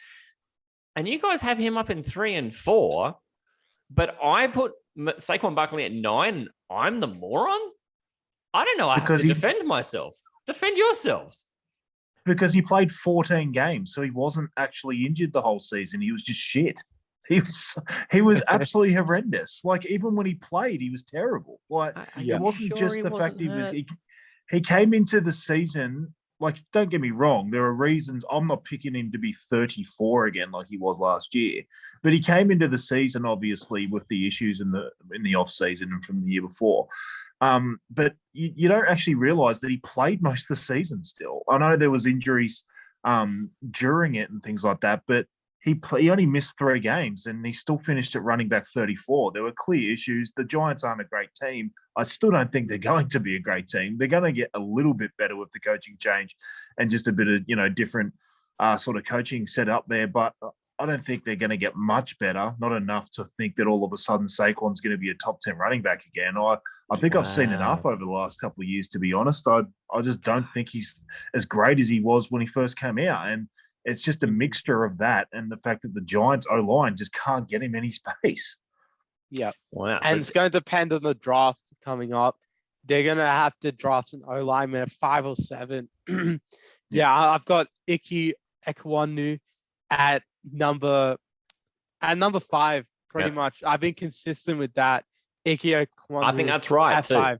And you guys have him up in 3 and 4, but I put Saquon Barkley at 9. I'm the moron? I don't know. I have to defend myself. Defend yourselves. Because he played 14 games, so he wasn't actually injured the whole season. He was just shit. He was absolutely horrendous. Like, even when he played, he was terrible. Like, it wasn't just the fact he came into the season. Like, don't get me wrong, there are reasons. I'm not picking him to be 34 again like he was last year, but he came into the season obviously with the issues in the off season and from the year before. But you don't actually realize that he played most of the season still. I know there was injuries during it and things like that, but he only missed 3 games and he still finished at running back 34. There were clear issues. The Giants aren't a great team. I still don't think they're going to be a great team. They're going to get a little bit better with the coaching change and just a bit of, different sort of coaching set up there. But I don't think they're going to get much better, not enough to think that all of a sudden Saquon's going to be a top 10 running back again. I think I've seen enough over the last couple of years, to be honest. I just don't think he's as great as he was when he first came out. And it's just a mixture of that and the fact that the Giants O-line just can't get him any space. Yeah. Wow. And it's going to depend on the draft coming up. They're going to have to draft an O-lineman at 5 or 7. Yeah, I've got Ike Ekwonu at number 5, pretty much. I've been consistent with that. Ike Ekwonu. I think that's right, too. 5.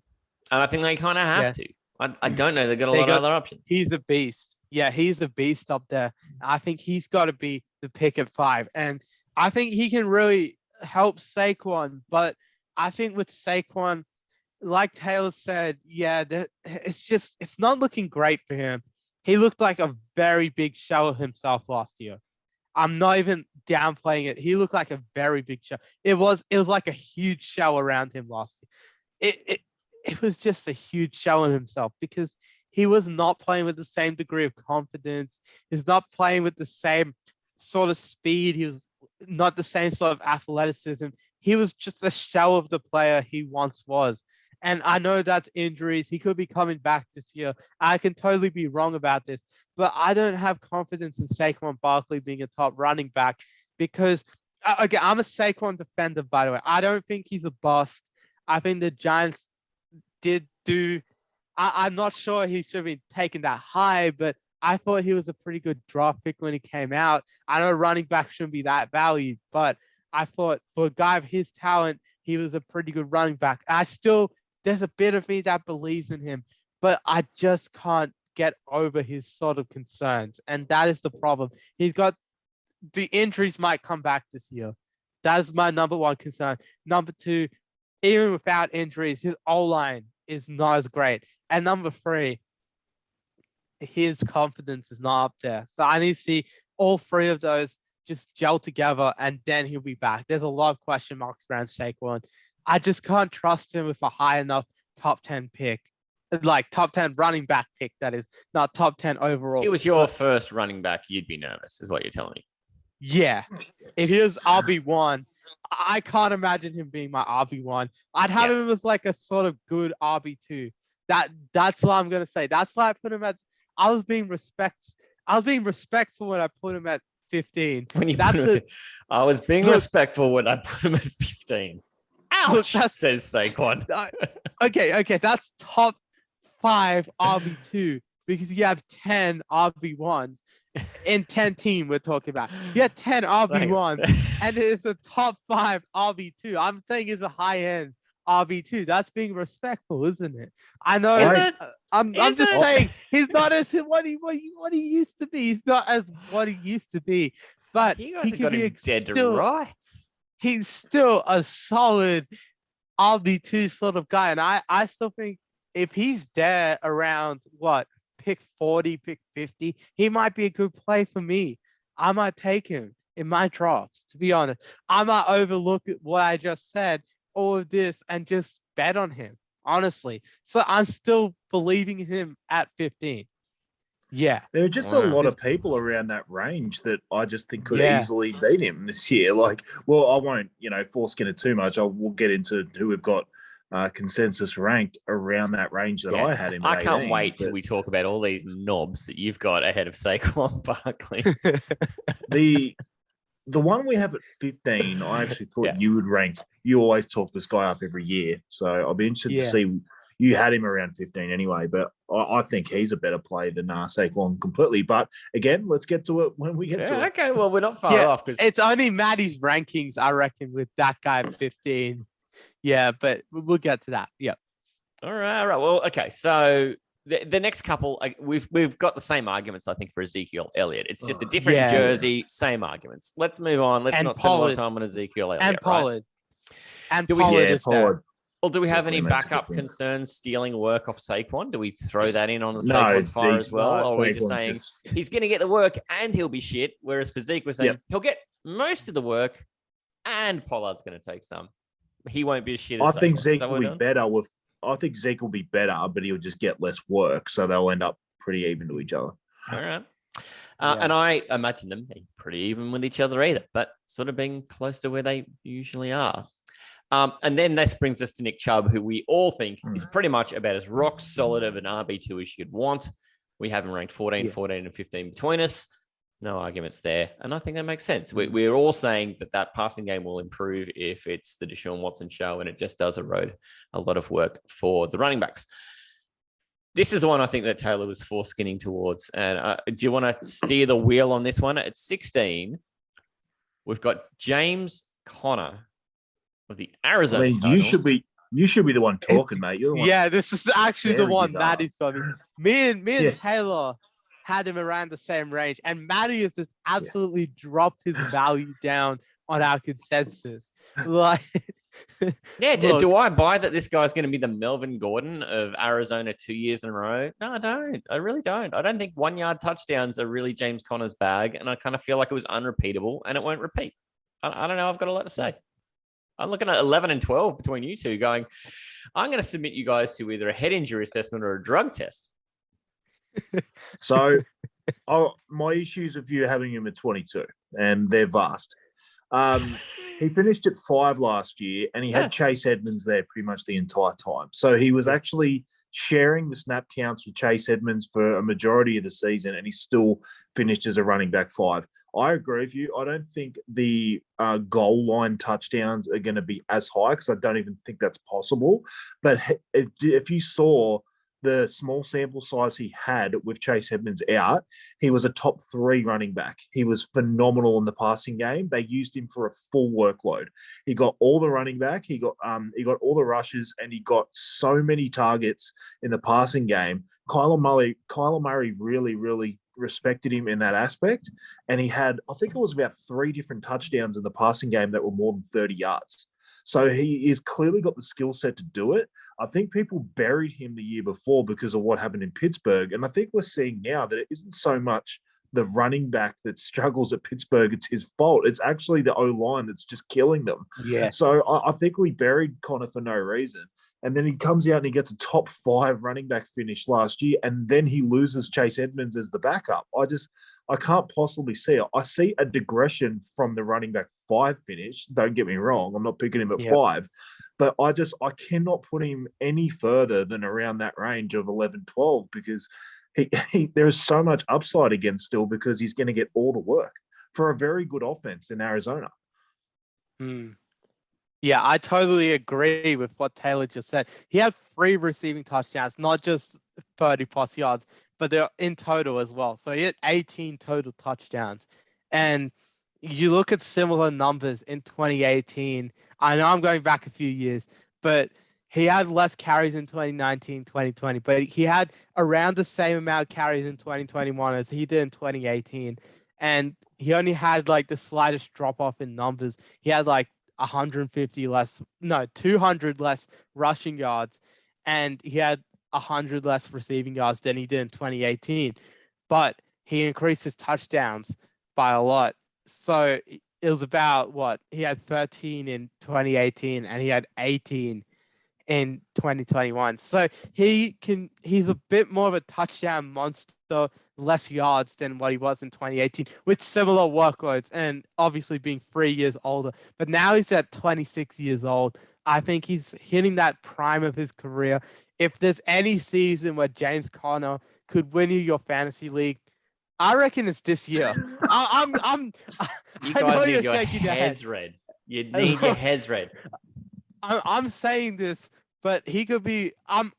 And I think they kind of have to. I don't know. They've got a lot of other options. He's a beast. Yeah, he's a beast up there. I think he's got to be the pick at 5. And I think he can really help Saquon. But I think with Saquon, like Taylor said, it's not looking great for him. He looked like a very big shell of himself last year. I'm not even downplaying it. He looked like a very big shell. It was like a huge shell around him last year. It was just a huge shell of himself because he was not playing with the same degree of confidence. He's not playing with the same sort of speed. He was not the same sort of athleticism. He was just a shell of the player he once was. And I know that's injuries. He could be coming back this year. I can totally be wrong about this, but I don't have confidence in Saquon Barkley being a top running back because, again, I'm a Saquon defender, by the way. I don't think he's a bust. I think the Giants did do. I'm not sure he should be taken that high, but I thought he was a pretty good draft pick when he came out. I know running back shouldn't be that valued, but I thought for a guy of his talent, he was a pretty good running back. There's a bit of me that believes in him, but I just can't get over his sort of concerns. And that is the problem. He's got the injuries might come back this year. That's my number one concern. Number two, even without injuries, his O-line is not as great. And number three, his confidence is not up there. So I need to see all three of those just gel together, and then he'll be back. There's a lot of question marks around Saquon. I just can't trust him with a high enough top 10 pick, like top 10 running back pick, that is, not top 10 overall. He was your first running back, you'd be nervous, is what you're telling me. Yeah. If he was RB1, I can't imagine him being my RB1. I'd have him as like a sort of good RB2. That's what I'm gonna say. That's why I put him at. I was being respectful when I put him at 15. I was being respectful when I put him at 15. Ouch, look, says Saquon. Okay, that's top 5 RB2 because you have 10 RB1s in 10 team. We're talking about. You have 10 RB1s and it's a top 5 RB2. I'm saying it's a high end RB2. That's being respectful, isn't it? I know. I'm just saying he's not as what he used to be. He's not as what he used to be. But he can be dead to rights. He's still a solid RB2 sort of guy, and I still think if he's there around pick 40, pick 50, he might be a good play for me. I might take him in my drafts. To be honest, I might overlook what I just said, all of this, and just bet on him, honestly. So I'm still believing in him at 15. Yeah. There are just a lot of people around that range that I just think could easily beat him this year. Like, well, I won't, foreskin it too much. We'll get into who we've got consensus ranked around that range that I had him. I can't wait till we talk about all these knobs that you've got ahead of Saquon Barkley. The one we have at 15, I actually thought you would rank. You always talk this guy up every year. So I'll be interested to see. You had him around 15 anyway, but I think he's a better player than Saquon completely. But again, let's get to it when we get to it. Okay, well, we're not far off. It's only Maddie's rankings, I reckon, with that guy at 15. Yeah, but we'll get to that. Yeah. All right. Well, okay. So the next couple, we've got the same arguments, I think, for Ezekiel Elliott. It's just a different jersey, same arguments. Let's move on. Let's not spend more time on Ezekiel Elliott. And Pollard. Right? And Pollard is there. Well, do we have any backup concerns stealing work off Saquon? Do we throw that in on the Saquon fire as well? Or are we just saying he's going to get the work and he'll be shit? Whereas for Zeke, we're saying he'll get most of the work and Pollard's going to take some. He won't be as shit as I think Zeke will be better I think Zeke will be better, but he'll just get less work. So they'll end up pretty even to each other. All right. And I imagine them being pretty even with each other either, but sort of being close to where they usually are. And then this brings us to Nick Chubb, who we all think is pretty much about as rock solid of an RB2 as you'd want. We have him ranked 14, 14, and 15 between us. No arguments there. And I think that makes sense. We're all saying that passing game will improve if it's the Deshaun Watson show, and it just does erode a lot of work for the running backs. This is the one I think that Taylor was foreskinning towards. And do you want to steer the wheel on this one? At 16, we've got James Conner of the Arizona Cardinals. You should be the one talking, mate. You're the one. This is actually the one Maddie's got. Me and Taylor had him around the same range, and Maddie has just absolutely dropped his value down on our consensus. Like, do I buy that this guy's going to be the Melvin Gordon of Arizona 2 years in a row? No, I don't. I really don't. I don't think 1 yard touchdowns are really James Conner's bag, and I kind of feel like it was unrepeatable, and it won't repeat. I don't know. I've got a lot to say. I'm looking at 11 and 12 between you two going, I'm going to submit you guys to either a head injury assessment or a drug test. So my issues with you having him at 22, and they're vast. He finished at 5 last year, and he had Chase Edmonds there pretty much the entire time. So he was actually sharing the snap counts with Chase Edmonds for a majority of the season, and he still finished as a running back 5. I agree with you. I don't think the goal line touchdowns are going to be as high because I don't even think that's possible. But if you saw the small sample size he had with Chase Edmonds out, he was a top 3 running back. He was phenomenal in the passing game. They used him for a full workload. He got all the running back. He got all the rushes, and he got so many targets in the passing game. Kyler Murray really, really respected him in that aspect. And he had, I think it was about 3 different touchdowns in the passing game that were more than 30 yards. So he is clearly got the skill set to do it. I think people buried him the year before because of what happened in Pittsburgh. And I think we're seeing now that it isn't so much the running back that struggles at Pittsburgh, it's his fault. It's actually the O-line that's just killing them. Yeah. So I think we buried Connor for no reason. And then he comes out and he gets a top 5 running back finish last year, and then he loses Chase Edmonds as the backup. I can't possibly see it. I see a digression from the running back 5 finish. Don't get me wrong. I'm not picking him at 5. But I cannot put him any further than around that range of 11, 12 because there is so much upside again still because he's going to get all the work for a very good offense in Arizona. Yeah, I totally agree with what Taylor just said. He had 3 receiving touchdowns, not just 30-plus yards, but they're in total as well. So he had 18 total touchdowns. And you look at similar numbers in 2018. I know I'm going back a few years, but he had less carries in 2019, 2020, but he had around the same amount of carries in 2021 as he did in 2018. And he only had like the slightest drop off in numbers. He had like 200 less rushing yards, and he had 100 less receiving yards than he did in 2018. But he increased his touchdowns by a lot. So it was about he had 13 in 2018 and he had 18 in 2021. So he's a bit more of a touchdown monster, less yards than what he was in 2018 with similar workloads and obviously being 3 years older. But now he's at 26 years old. I think he's hitting that prime of his career. If there's any season where James Conner could win you your fantasy league, I reckon it's this year. You guys need your heads red. You need your heads red. I'm saying this, but he could be. I'm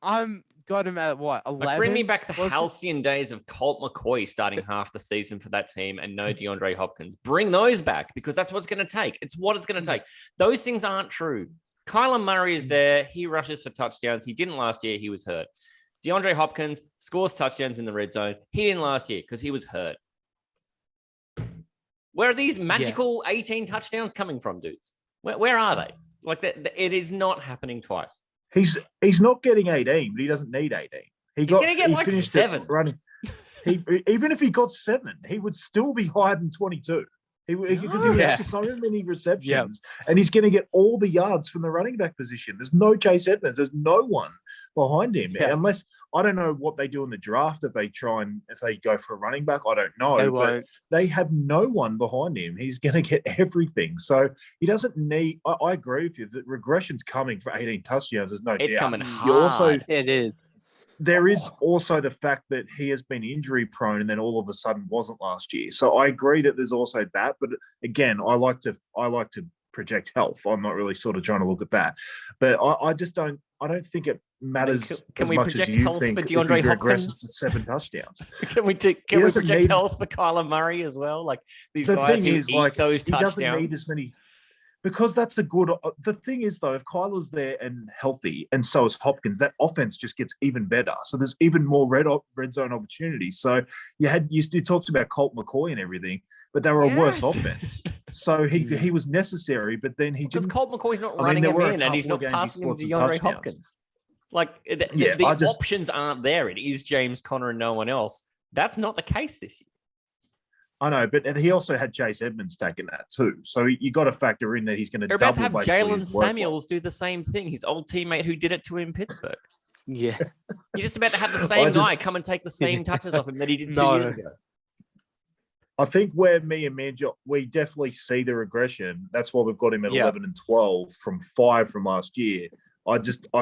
got him at what 11. Like bring me back the halcyon days of Colt McCoy starting half the season for that team and no DeAndre Hopkins. Bring those back because that's what it's going to take. It's what it's going to take. Those things aren't true. Kyler Murray is there. He rushes for touchdowns. He didn't last year. He was hurt. DeAndre Hopkins scores touchdowns in the red zone. He didn't last year because he was hurt. Where are these magical 18 touchdowns coming from, dudes? Where are they? Like it is not happening twice. He's not getting 18, but he doesn't need 18. He's going to get like 7. Running. Even if he got 7, he would still be higher than 22. Because he has so many receptions, and he's going to get all the yards from the running back position. There's no Chase Edmonds. There's no one behind him, unless I don't know what they do in the draft. If they go for a running back, I don't know. But they have no one behind him. He's going to get everything. So he doesn't need. I agree with you that regression's coming for 18 touchdowns. There's no doubt. It's coming hard. It is. There is also the fact that he has been injury prone and then all of a sudden wasn't last year. So I agree that there's also that. But again, I like to project health. I'm not really sort of trying to look at that. But I don't think it matters can as we much project as you health think for DeAndre Hopkins to 7 touchdowns. Can we project health for Kyler Murray as well? Like these guys who eat those touchdowns. He doesn't need as many. Because that's a good. The thing is, though, if Kyler's there and healthy, and so is Hopkins, that offense just gets even better. So there's even more red zone opportunities. So you talked about Colt McCoy and everything, but they were a worse offense. So he was necessary, but then he just because Colt McCoy's not running him in, and he's not passing him to DeAndre Hopkins. Like the options aren't there. It is James Conner and no one else. That's not the case this year. I know, but he also had Chase Edmonds taking that too. So you got to factor in that he's going to double. They're about to have Jalen Samuels do the same thing. His old teammate who did it to him in Pittsburgh. Yeah. You're just about to have the same guy come and take the same touches off him that he did 2 years ago. I think where me and Manjo, we definitely see the regression. That's why we've got him at 11 and 12 from 5 from last year. I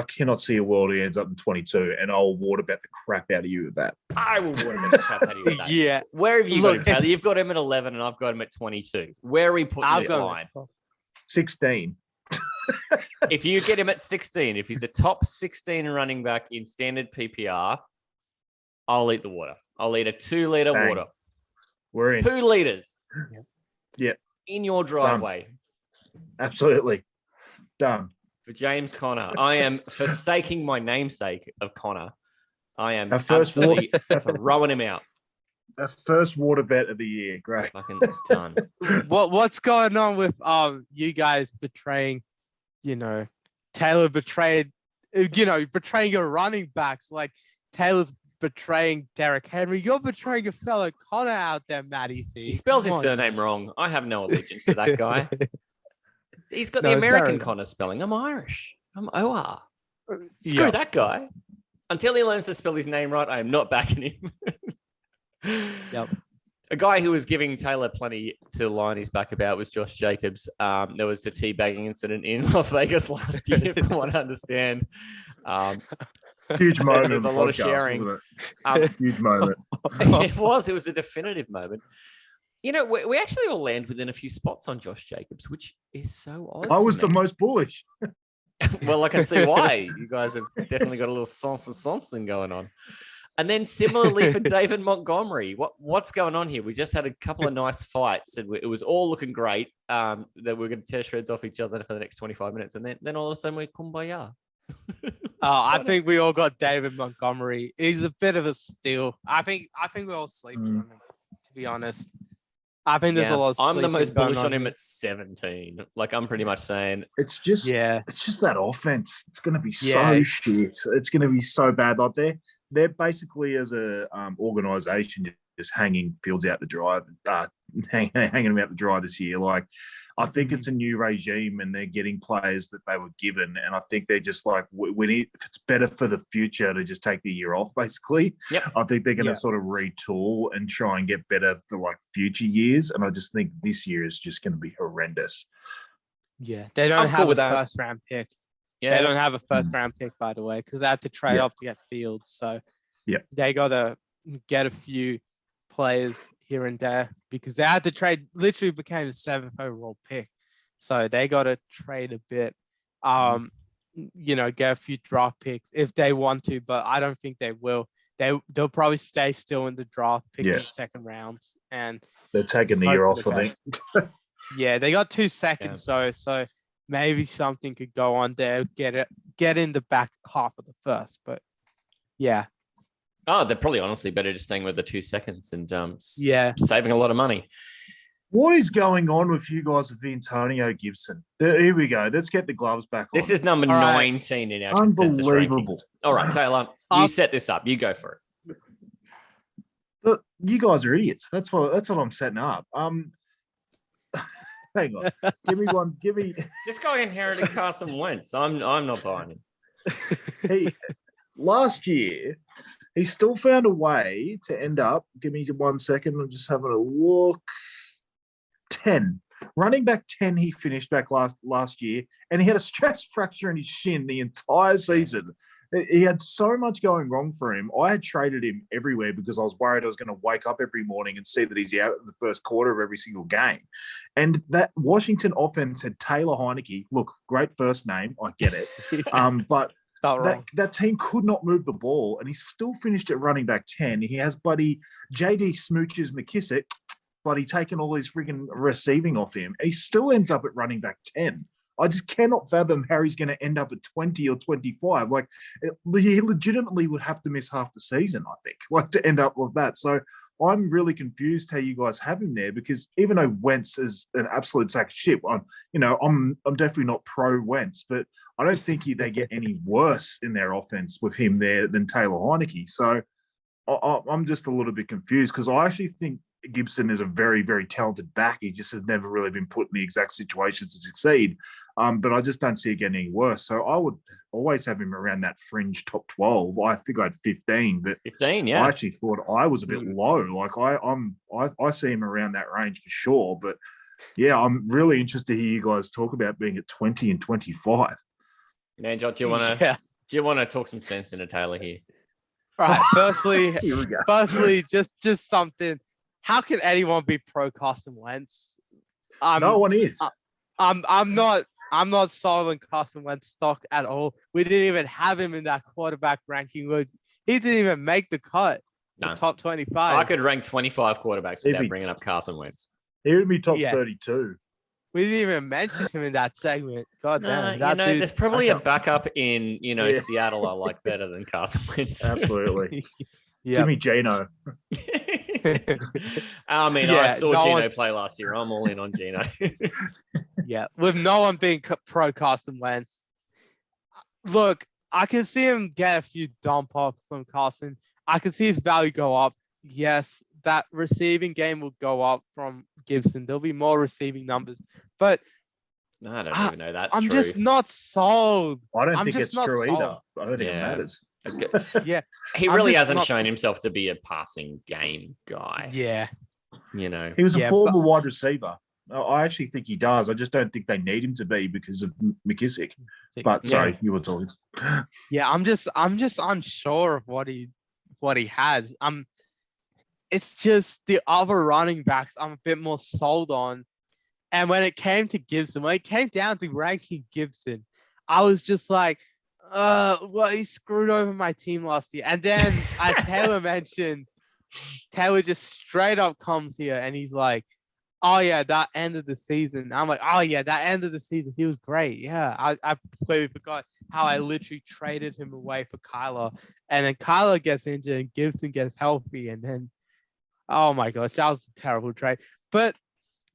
cannot see a world he ends up in 22, and I'll water about the crap out of you with that. I will water about the crap out of you with that. Yeah. Where have you got him, Taylor? You've got him at 11, and I've got him at 22. Where are we putting this line? 16. If you get him at 16, if he's a top 16 running back in standard PPR, I'll eat the water. I'll eat a 2-liter water. We're in. 2 liters. Yep. In your driveway. Done. Absolutely. Done. For James Conner. I am forsaking my namesake of Conner. I am absolutely throwing him out. Our first water bet of the year. Great. Fucking done. What's going on with you guys betraying, Taylor betraying your running backs? Like Taylor's betraying Derrick Henry. You're betraying a fellow Connor out there, Matty C. He spells his surname wrong. I have no allegiance to that guy. He's got the American Connor spelling. I'm Irish. I'm OR. Screw that guy. Until he learns to spell his name right, I am not backing him. Yep. A guy who was giving Taylor plenty to line his back about was Josh Jacobs. There was a teabagging incident in Las Vegas last year, from what I understand. Huge moment. There's a lot of sharing. Huge moment. It was a definitive moment. We actually all land within a few spots on Josh Jacobs, which is so odd. I was the most bullish. Well, I can see why. You guys have definitely got a little sonse thing going on. And then similarly for David Montgomery, what's going on here? We just had a couple of nice fights, and it was all looking great. That we're going to tear shreds off each other for the next 25 minutes, and then all of a sudden we're kumbaya. I think we all got David Montgomery. He's a bit of a steal. I think we're all sleeping on him, to be honest. I think there's a lot of I'm the most bullish on him him at 17. Like, I'm pretty much saying it's just that offense. It's going to be so shit. It's going to be so bad. Like they're basically, as a organization, just hanging Fields out to dry, hanging them out to dry this year. Like, I think it's a new regime, and they're getting players that they were given, and I think they're just like, we need. If it's better for the future to just take the year off, basically. Yep. I think they're going to sort of retool and try and get better for like future years, and I just think this year is just going to be horrendous. Yeah, they don't have a first round pick. Yeah, they don't have a first round pick, by the way, because they had to trade off to get Fields. So they got to get a few players here and there, because they had to trade. Literally became the 7th overall pick, so they got to trade a bit. Get a few draft picks if they want to, but I don't think they will. They'll probably stay still in the draft, pick in the second round, and they're taking the year off. I think. Yeah, they got 2 seconds, so maybe something could go on there. Get in the back half of the first, but yeah. Oh, they're probably honestly better just staying with the 2 seconds and saving a lot of money. What is going on with you guys with Antonio Gibson? Here we go. Let's get the gloves back on. This is number 19 in our consensus rankings. All right, Taylor, you set this up. You go for it. Look, you guys are idiots. That's what I'm setting up. Hang on. Give me. This guy inherited Carson Wentz. I'm not buying him. Last year, he still found a way to end up. Give me 1 second. I'm just having a look. 10. Running back 10, he finished back last year, and he had a stress fracture in his shin the entire season. He had so much going wrong for him. I had traded him everywhere because I was worried I was going to wake up every morning and see that he's out in the first quarter of every single game. And that Washington offense had Taylor Heineke. Look, great first name. I get it. But that team could not move the ball, and he still finished at running back 10. He has buddy JD Smooches McKissick, buddy taking all his freaking receiving off him. He still ends up at running back 10. I just cannot fathom how he's going to end up at 20 or 25. Like, he legitimately would have to miss half the season, I think, like, to end up with that. So I'm really confused how you guys have him there, because even though Wentz is an absolute sack of shit, I'm definitely not pro Wentz, but I don't think they get any worse in their offense with him there than Taylor Heineke. So I'm just a little bit confused, because I actually think Gibson is a very, very talented back. He just has never really been put in the exact situations to succeed. But I just don't see it getting any worse. So I would always have him around that fringe top 12. I think I had 15, but 15, yeah. I actually thought I was a bit low. Like I see him around that range for sure. But yeah, I'm really interested to hear you guys talk about being at 20 and 25. Man, John, do you want to talk some sense into Taylor here? All right. Firstly, Here we go. just something. How can anyone be pro Carson Wentz? No one is. I'm not sold on Carson Wentz stock at all. We didn't even have him in that quarterback ranking. He didn't even make the cut. No. The top 25. I could rank 25 quarterbacks without bringing up Carson Wentz. He would be top 32. We didn't even mention him in that segment. God damn. There's probably a backup in, Seattle I like better than Carson Wentz. Absolutely. Yeah. Give me Geno. I saw Geno play last year. I'm all in on Geno. Yeah, with no one being pro Carson Wentz. Look, I can see him get a few dump offs from Carson. I can see his value go up. Yes, that receiving game will go up from Gibson. There'll be more receiving numbers. But no, I don't even know that's I'm true. just not sold. I don't think it's true either. I don't think it matters. Yeah. He really hasn't shown himself to be a passing game guy. Yeah. He was a former wide receiver. I actually think he does. I just don't think they need him to be because of McKissick. But sorry, you were talking. Yeah, I'm just unsure of what he has. It's just the other running backs I'm a bit more sold on. And when it came to Gibson, when it came down to ranking Gibson, I was just like, he screwed over my team last year. And then, as Taylor mentioned, Taylor just straight up comes here and he's like, oh, yeah, that end of the season. I'm like, oh, yeah, that end of the season. He was great. Yeah, I completely forgot how I literally traded him away for Kyler. And then Kyler gets injured and Gibson gets healthy. And then, oh, my gosh, that was a terrible trade. But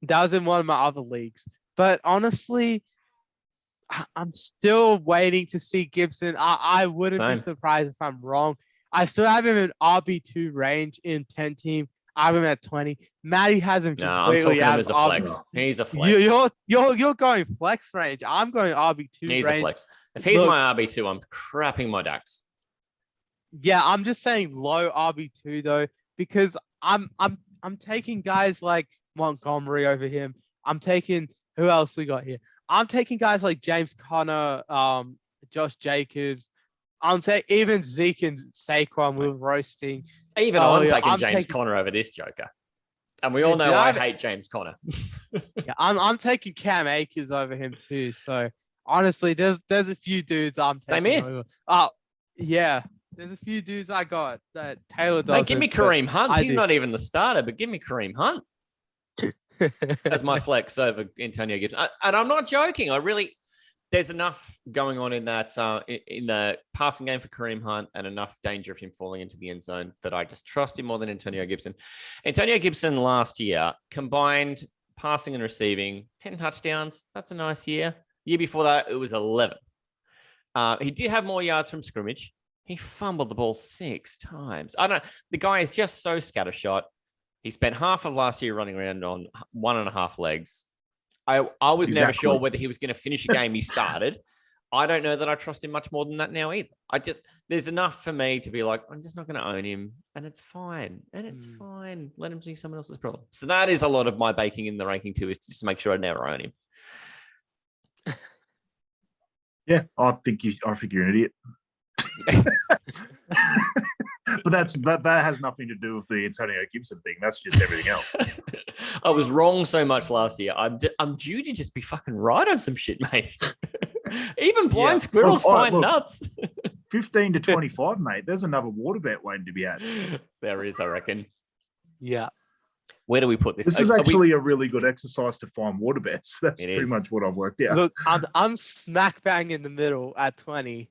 that was in one of my other leagues. But honestly, I'm still waiting to see Gibson. I wouldn't be surprised if I'm wrong. I still have him in RB2 range in 10 team. I have him at 20. Matty has him completely out of him as a flex. He's a flex. You're going flex range. I'm going RB2 He's range. A flex. If he's my RB2, I'm crapping my DAX. Yeah, I'm just saying low RB2 though, because I'm taking guys like Montgomery over him. I'm taking who else we got here? I'm taking guys like James Conner, Josh Jacobs. I'm taking even Zeke and Saquon with roasting. Even I'm taking James Conner over this joker. And we all know I hate James Conner. Yeah, I'm taking Cam Akers over him too. So honestly, there's a few dudes I'm taking over. Oh, yeah. There's a few dudes I got that Taylor does. Mate, give me Kareem Hunt. He's not even the starter, but give me Kareem Hunt as my flex over Antonio Gibson. And I'm not joking. There's enough going on in that in the passing game for Kareem Hunt and enough danger of him falling into the end zone that I just trust him more than Antonio Gibson. Antonio Gibson last year combined passing and receiving 10 touchdowns. That's a nice year. Year before that, it was 11. He did have more yards from scrimmage. He fumbled the ball 6 times. I don't know. The guy is just so scattershot. He spent half of last year running around on 1.5 legs. I was never sure whether he was going to finish a game he started. I don't know that I trust him much more than that now either. There's enough for me to be like, I'm just not going to own him, and it's fine. And it's fine. Let him see someone else's problem. So that is a lot of my baking in the ranking too, is to just make sure I never own him. Yeah, I think you're an idiot. But that has nothing to do with the Antonio Gibson thing. That's just everything else. I was wrong so much last year. I'm due to just be fucking right on some shit, mate. Even blind squirrels find nuts. 15 to 25, mate. There's another water bet waiting to be had. There is, I reckon. Yeah. Where do we put this? This is actually a really good exercise to find water bets. That's pretty much what I've worked out. Look, I'm smack bang in the middle at 20.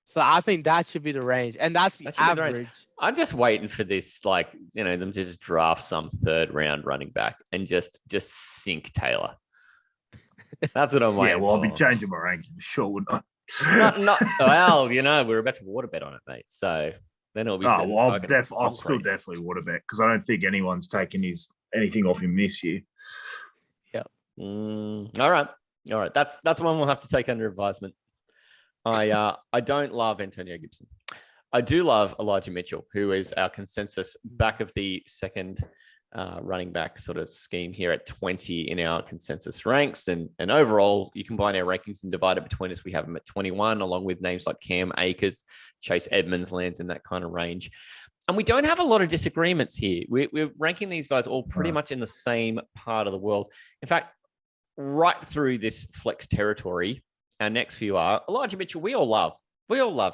So I think that should be the range. And that's the average. I'm just waiting for this, them to just draft some 3rd round running back and just sink Taylor. That's what I'm waiting for. I'll be changing my ranking for sure, wouldn't I? Well, we're about to water bet on it, mate. So then it'll be. I'll still definitely water bet because I don't think anyone's taken his anything off him this year. All right. That's one we'll have to take under advisement. I don't love Antonio Gibson. I do love Elijah Mitchell, who is our consensus back of the second running back sort of scheme here at 20 in our consensus ranks. And overall, you combine our rankings and divide it between us. We have him at 21, along with names like Cam Akers, Chase Edmonds lands in that kind of range. And we don't have a lot of disagreements here. We're ranking these guys all pretty much in the same part of the world. In fact, right through this flex territory, our next few are Elijah Mitchell. We all love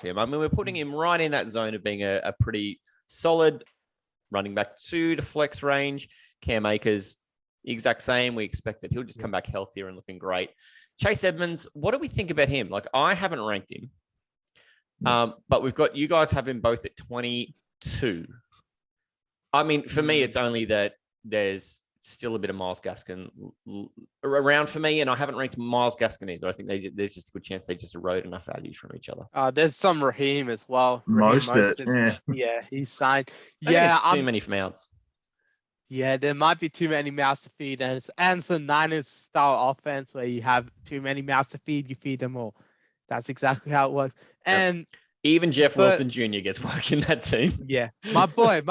him. I mean, we're putting him right in that zone of being a pretty solid running back 2 to flex range. Cam Akers, the exact same. We expect that he'll just come back healthier and looking great. Chase Edmonds, what do we think about him? Like, I haven't ranked him, but we've got you guys have him both at 22. I mean, for me, it's only that there's still a bit of Myles Gaskin around for me, and I haven't ranked Myles Gaskin either. I think there's just a good chance they just erode enough value from each other. There's some Raheem as well. Yeah, he's signed. Too many mouths. Yeah, there might be too many mouths to feed, and it's a Niners style offense where you have too many mouths to feed. You feed them all. That's exactly how it works. And even Jeff Wilson Jr. gets work in that team. Yeah, my boy,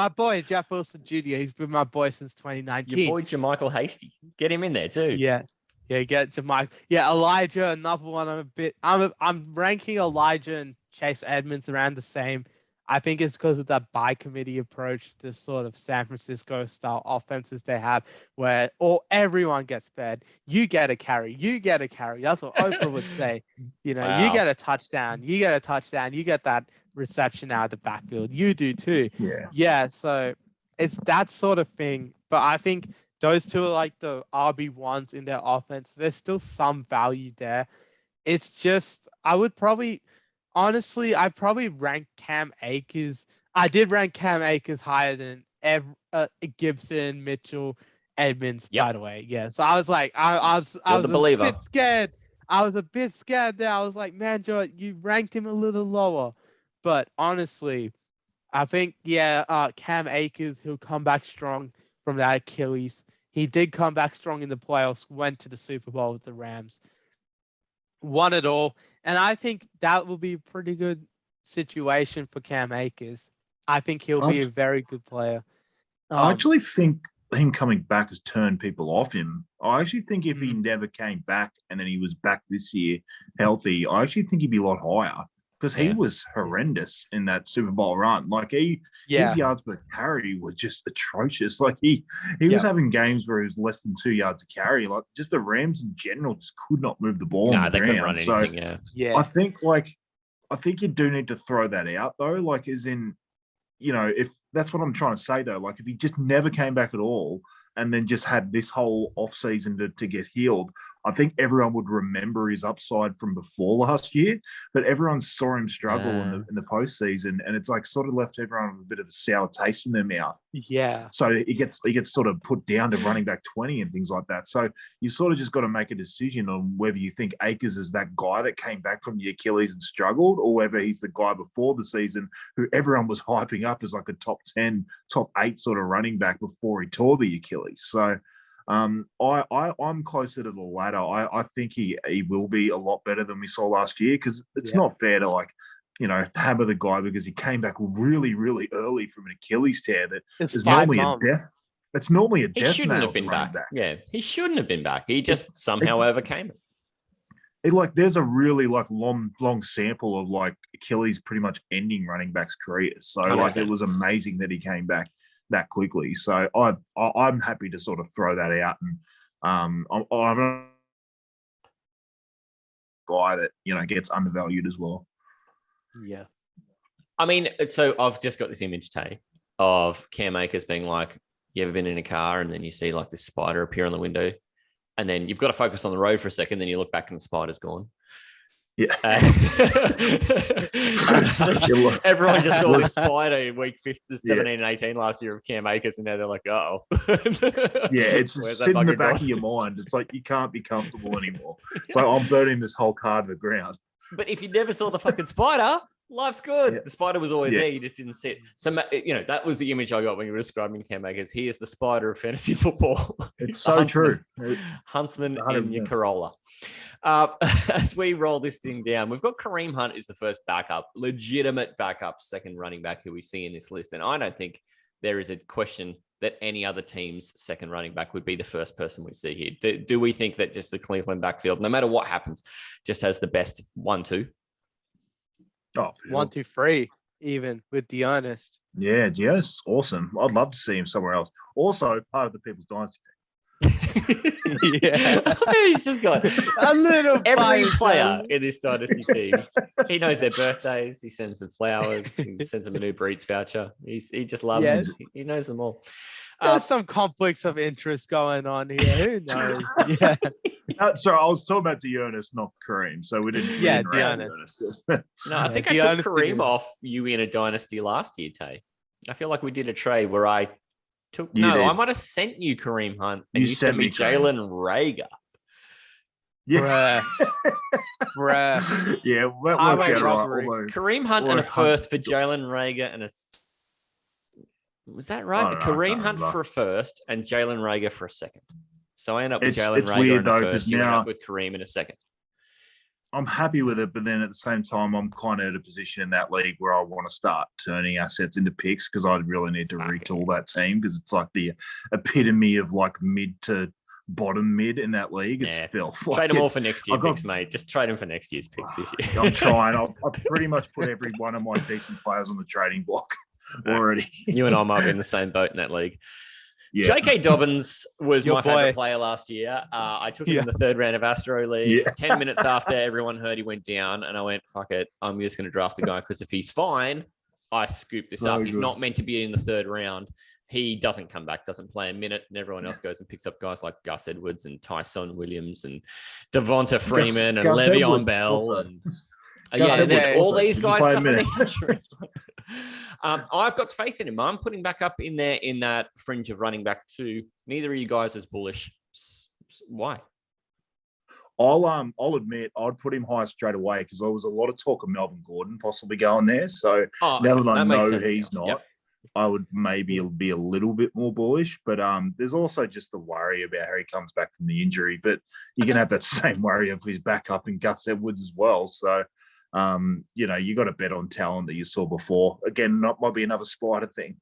Jeff Wilson Jr. He's been my boy since 2019. Your boy, Jermichael Hasty. Get him in there too. Yeah, get Jermichael. Yeah, Elijah, another one. I'm ranking Elijah and Chase Edmonds around the same. I think it's because of that by committee approach to sort of San Francisco style offenses they have, where everyone gets fed. You get a carry. That's what Oprah would say. You Wow. get a touchdown. You get that reception out of the backfield. You do too. Yeah. So it's that sort of thing. But I think those two are like the RB1s in their offense. There's still some value there. It's just honestly, I probably ranked Cam Akers. I did rank Cam Akers higher than Gibson, Mitchell, Edmonds, by the way. Yeah. So I was like, I was a bit scared. I was a bit scared there. I was like, man, Joe, you ranked him a little lower. But honestly, I think, Cam Akers, he'll come back strong from that Achilles. He did come back strong in the playoffs, went to the Super Bowl with the Rams. Won it all. And I think that will be a pretty good situation for Cam Akers. I think he'll be a very good player. I actually think him coming back has turned people off him. I actually think if he never came back and then he was back this year healthy, I actually think he'd be a lot higher because he was horrendous in that Super Bowl run. Like his yards per carry was just atrocious. Like he was having games where he was less than 2 yards a carry. Like just the Rams in general just could not move the ball. No, they couldn't run anything. I think you do need to throw that out though. Like as in, if that's what I'm trying to say though, like if he just never came back at all and then just had this whole off season to get healed, I think everyone would remember his upside from before last year, but everyone saw him struggle in the postseason, and it's like sort of left everyone with a bit of a sour taste in their mouth. Yeah. So he gets sort of put down to running back 20 and things like that. So you sort of just got to make a decision on whether you think Akers is that guy that came back from the Achilles and struggled, or whether he's the guy before the season who everyone was hyping up as like a top 10, top 8 sort of running back before he tore the Achilles. So I'm closer to the latter. I think he will be a lot better than we saw last year because it's not fair to hammer the guy because he came back really, really early from an Achilles tear. It's normally a death. It's normally a death. He shouldn't have been back. Yeah, he shouldn't have been back. He just somehow overcame it. There's a really long sample of Achilles pretty much ending running backs' careers. So it was amazing that he came back that quickly. So I'm happy to sort of throw that out, and I'm a guy that gets undervalued as well. Yeah, I mean, so I've just got this image, Tay, of Cam Akers being like, you ever been in a car and then you see like this spider appear on the window, and then you've got to focus on the road for a second, then you look back and the spider's gone. Yeah. Everyone just saw this spider in week 17 and 18 last year of Cam Akers, and now they're like, oh. It's sitting in the back of your mind. It's like you can't be comfortable anymore. It's like I'm burning this whole car to the ground. But if you never saw the fucking spider, Life's good. Yeah. The spider was always Yeah. there. You just didn't see it. So, that was the image I got when you were describing Cam Akers. He is the spider of fantasy football. It's so true. Huntsman in 100%. your Corolla. As we roll this thing down, we've got Kareem Hunt is the first backup, legitimate backup, second running back who we see in this list. And I don't think there is a question that any other team's second running back would be the first person we see here. Do we think that just the Cleveland backfield, no matter what happens, just has the best 1-2? Oh, 1, 2, 3, even with the honest. Yeah, Gio's awesome. I'd love to see him somewhere else. Also, part of the People's Dynasty team. Yeah, he's just got A little every biased, player man. in this dynasty team. He knows their birthdays. He sends them flowers. He sends them a new Breeds voucher. He just loves them. He knows them all. There's some conflicts of interest going on here. Who knows? Yeah. Sorry, I was talking about Dearness, not Kareem. So we didn't. Yeah, Dearness. No, I think I the took honesty Kareem is- off you in a dynasty last year, Tay. I feel like we did a trade where I took. You No, did. I might have sent you Kareem Hunt, and You you sent me sent me Jalen Rager. Yeah. Bruh. Yeah, that I worked went out right. robbery. Although, Kareem Hunt Or and a Hunt. first for Jalen Rager and a. Was that right? I don't know, I Kareem can't Hunt remember. for a first and Jalen Rager for a second. So I end up with It's- Jalen it's Rager weird in a though, first. 'cause You end now- up with Kareem in a second. I'm happy with it, but then at the same time, I'm kind of at a position in that league where I want to start turning assets into picks because I really need to Fucking retool that team because it's like the epitome of like mid to bottom mid in that league. It's Yeah. filth. Trade Like, them all for next year I've got- picks, mate. Just trade them for next year's picks this year. I'm trying. I've pretty much put every one of my decent players on the trading block already. You and I might be in the same boat in that league. Yeah. J.K. Dobbins was Your my favorite boy. player last year. I took him Yeah. in the third round of Astro League. Yeah. 10 minutes after everyone heard he went down, and I went, fuck it. I'm just going to draft the guy because if he's fine, I scoop this So up. He's good. not meant to be in the third round. He doesn't come back, doesn't play a minute, and everyone else goes and picks up guys like Gus Edwards and Tyson Williams and Devonta Freeman and Gus Le'Veon Edwards Bell. also. And Gus and then Edwards all also. these He guys played a suffering minute. injuries. I've got faith in him. I'm putting back up in there in that fringe of running back too. Neither of you guys as bullish. Why? I'll admit I'd put him high straight away because there was a lot of talk of Melvin Gordon possibly going there. So Oh, now that I makes know sense he's now. not, Yep. I would maybe be a little bit more bullish. But there's also just the worry about how he comes back from the injury. But you can have that same worry of his backup in Gus Edwards as well. So you got to bet on talent that you saw before. Again, might be another spider thing.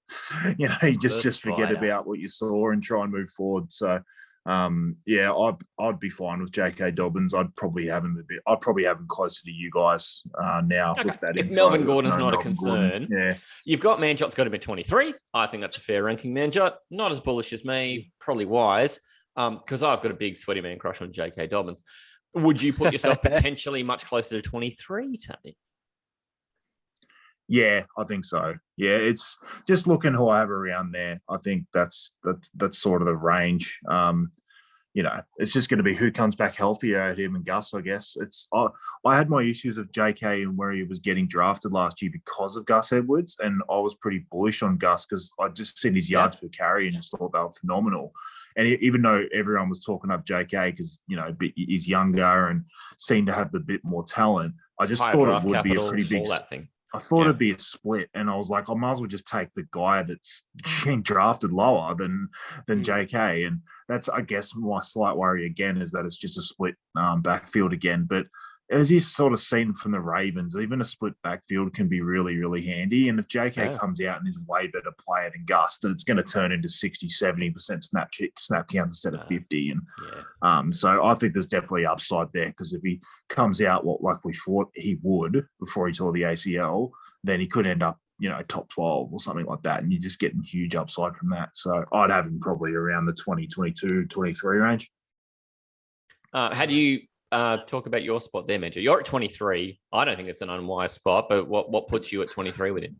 You just forget spider. about what you saw and try and move forward. So I'd be fine with J.K. Dobbins. I'd probably have him closer to you guys now. Okay. With that If info. Melvin Gordon's not a Melvin Gordon. concern, You've got Manjot's got him at 23. I think that's a fair ranking. Manjot, not as bullish as me, probably wise, because I've got a big sweaty man crush on J.K. Dobbins. Would you put yourself potentially much closer to 23, Tony? Yeah, I think so. Yeah, it's just looking who I have around there. I think that's sort of the range. It's just going to be who comes back healthier out of him and Gus, I guess. I had my issues of JK and where he was getting drafted last year because of Gus Edwards, and I was pretty bullish on Gus because I just seen his yards per carry and just thought they were phenomenal. And even though everyone was talking up JK because he's younger and seemed to have a bit more talent, I just Higher thought draft it would be a capital, pretty big. all that thing. I thought it'd be a split, and I was like, I might as well just take the guy that's getting drafted lower than JK, and that's, I guess, my slight worry again is that it's just a split backfield again. But as you've sort of seen from the Ravens, even a split backfield can be really, really handy. And if JK comes out and is a way better player than Gus, then it's going to turn into 60, 70% snap counts instead of 50. And so I think there's definitely upside there because if he comes out like we thought he would before he tore the ACL, then he could end up, top 12 or something like that. And you're just getting huge upside from that. So I'd have him probably around the 20, 22, 23 range. How do you talk about your spot there, Major? You're at 23. I don't think it's an unwise spot, but what puts you at 23 with him?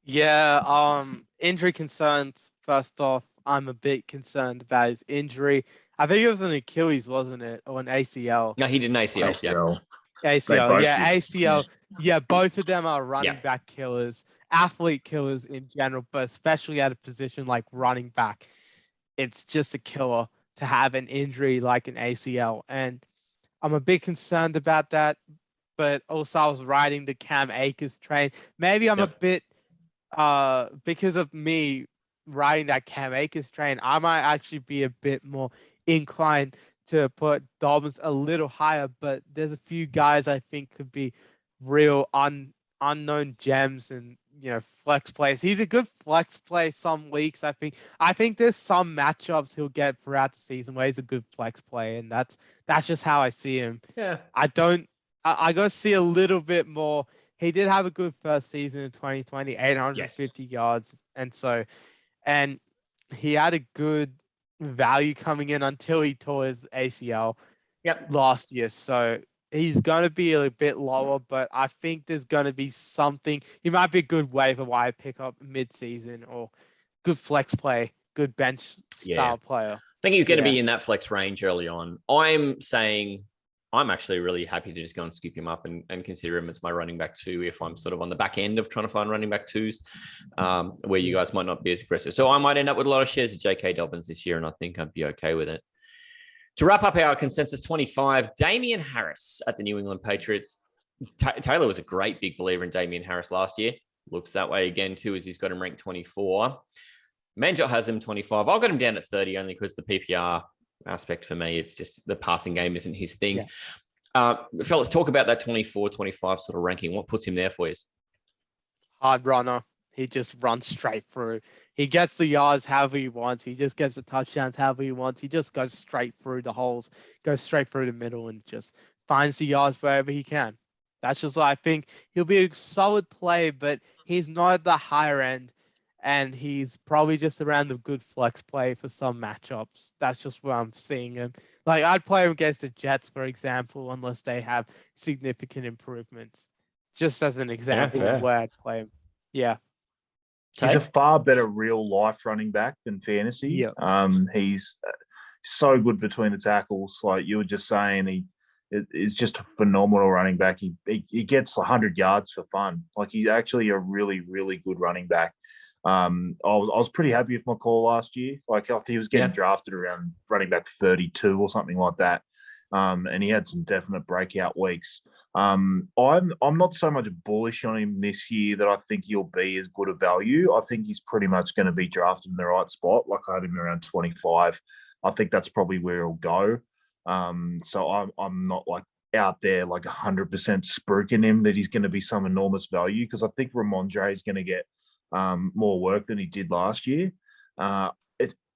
Yeah, injury concerns. First off, I'm a bit concerned about his injury. I think it was an Achilles, wasn't it? Or an ACL? No, he did an ACL. ACL. ACL, yeah, just- ACL. Yeah, both of them are running Yeah. back killers, athlete killers in general, but especially at a position like running back. It's just a killer to have an injury like an ACL. And I'm a bit concerned about that. but also I was riding the Cam Akers train. Maybe I'm a bit, because of me riding that Cam Akers train, I might actually be a bit more inclined to put Dobbins a little higher, but there's a few guys I think could be real unknown gems and flex plays. He's a good flex play some weeks. I think there's some matchups he'll get throughout the season where he's a good flex play, and that's just how I see him. Yeah. I gotta see a little bit more. He did have a good first season in 2020, 850 yards, and he had a good value coming in until he tore his ACL last year. So he's going to be a bit lower, but I think there's going to be something. He might be a good waiver wire pickup mid-season or good flex play, good bench style player. I think he's going to be in that flex range early on. I'm saying I'm actually really happy to just go and skip him up and consider him as my running back 2 if I'm sort of on the back end of trying to find running back 2s where you guys might not be as aggressive. So I might end up with a lot of shares of J.K. Dobbins this year, and I think I'd be okay with it. To wrap up our consensus 25, Damian Harris at the New England Patriots. Taylor was a great big believer in Damian Harris last year. Looks that way again too, as he's got him ranked 24. Manjot has him 25. I've got him down at 30 only because the PPR aspect for me, it's just the passing game isn't his thing. Fellas, talk about that 24, 25 sort of ranking. What puts him there for you? Hard runner. He just runs straight through. He gets the yards however he wants. He just gets the touchdowns however he wants. He just goes straight through the holes, goes straight through the middle, and just finds the yards wherever he can. That's just what I think. He'll be a solid play, but he's not at the higher end, and he's probably just around the good flex play for some matchups. That's just where I'm seeing him. Like, I'd play him against the Jets, for example, unless they have significant improvements. Just as an example of where I'd play him. Yeah. He's a far better real life running back than fantasy. Yeah. He's so good between the tackles. Like you were just saying, he is just a phenomenal running back. He gets 100 yards for fun. Like he's actually a really, really good running back. I was pretty happy with my call last year. Like I think he was getting drafted around running back 32 or something like that. And he had some definite breakout weeks. I'm not so much bullish on him this year that I think he'll be as good a value. I think he's pretty much going to be drafted in the right spot. Like I had him around 25. I think that's probably where he'll go. So I'm not like out there like 100% spooking him that he's going to be some enormous value, because I think Ramondre is going to get more work than he did last year.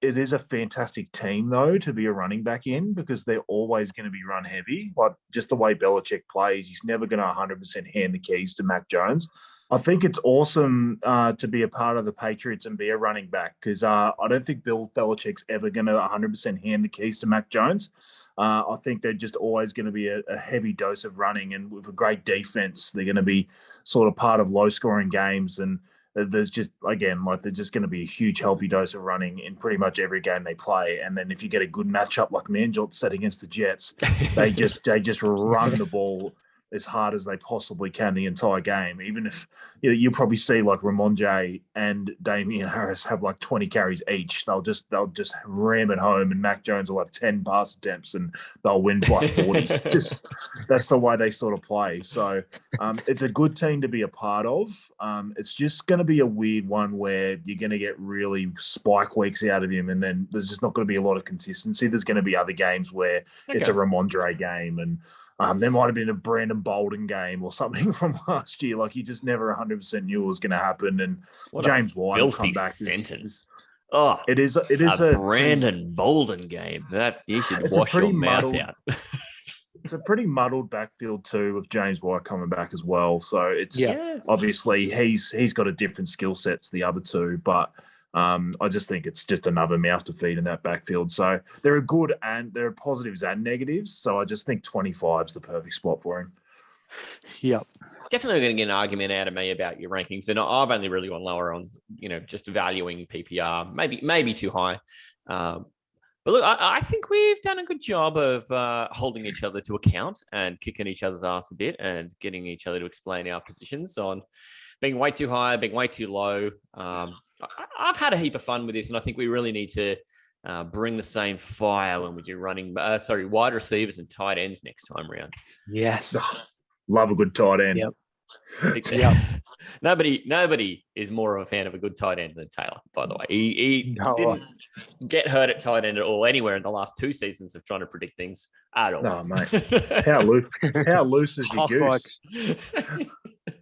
It is a fantastic team, though, to be a running back in, because they're always going to be run heavy. Like just the way Belichick plays, he's never going to 100% hand the keys to Mac Jones. I think it's awesome to be a part of the Patriots and be a running back, because I don't think Bill Belichick's ever going to 100% hand the keys to Mac Jones. I think they're just always going to be a heavy dose of running, and with a great defense, they're going to be sort of part of low-scoring games. And there's just, again, like there's just going to be a huge healthy dose of running in pretty much every game they play. And then if you get a good matchup like Manjot set against the Jets, they just run the ball as hard as they possibly can the entire game. Even if you'll probably see like Ramondre and Damian Harris have like 20 carries each, they'll just ram it home, and Mac Jones will have 10 pass attempts and they'll win by 40. Just that's the way they sort of play. So it's a good team to be a part of. It's just going to be a weird one where you're going to get really spike weeks out of him, and then there's just not going to be a lot of consistency. There's going to be other games where it's a Ramondre game, and there might have been a Brandon Bolden game or something from last year. Like you just never 100% knew it was going to happen. And what James White will come back. Sentence. It is a Brandon Bolden game. That you should wash your mouth out. It's a pretty muddled backfield too, with James White coming back as well. So it's obviously he's got a different skill set to the other two, but I just think it's just another mouth to feed in that backfield. So there are positives and negatives. So I just think 25 is the perfect spot for him. Yep. Definitely going to get an argument out of me about your rankings. And I've only really gone lower on, just valuing PPR, maybe too high. But look, I think we've done a good job of holding each other to account and kicking each other's ass a bit and getting each other to explain our positions on being way too high, being way too low. I've had a heap of fun with this, and I think we really need to bring the same fire when we do wide receivers and tight ends next time round. Yes. Love a good tight end. Yep. Nobody is more of a fan of a good tight end than Taylor, by the way. He didn't get hurt at tight end at all anywhere in the last 2 seasons of trying to predict things at all. No, mate. How loose is your goose?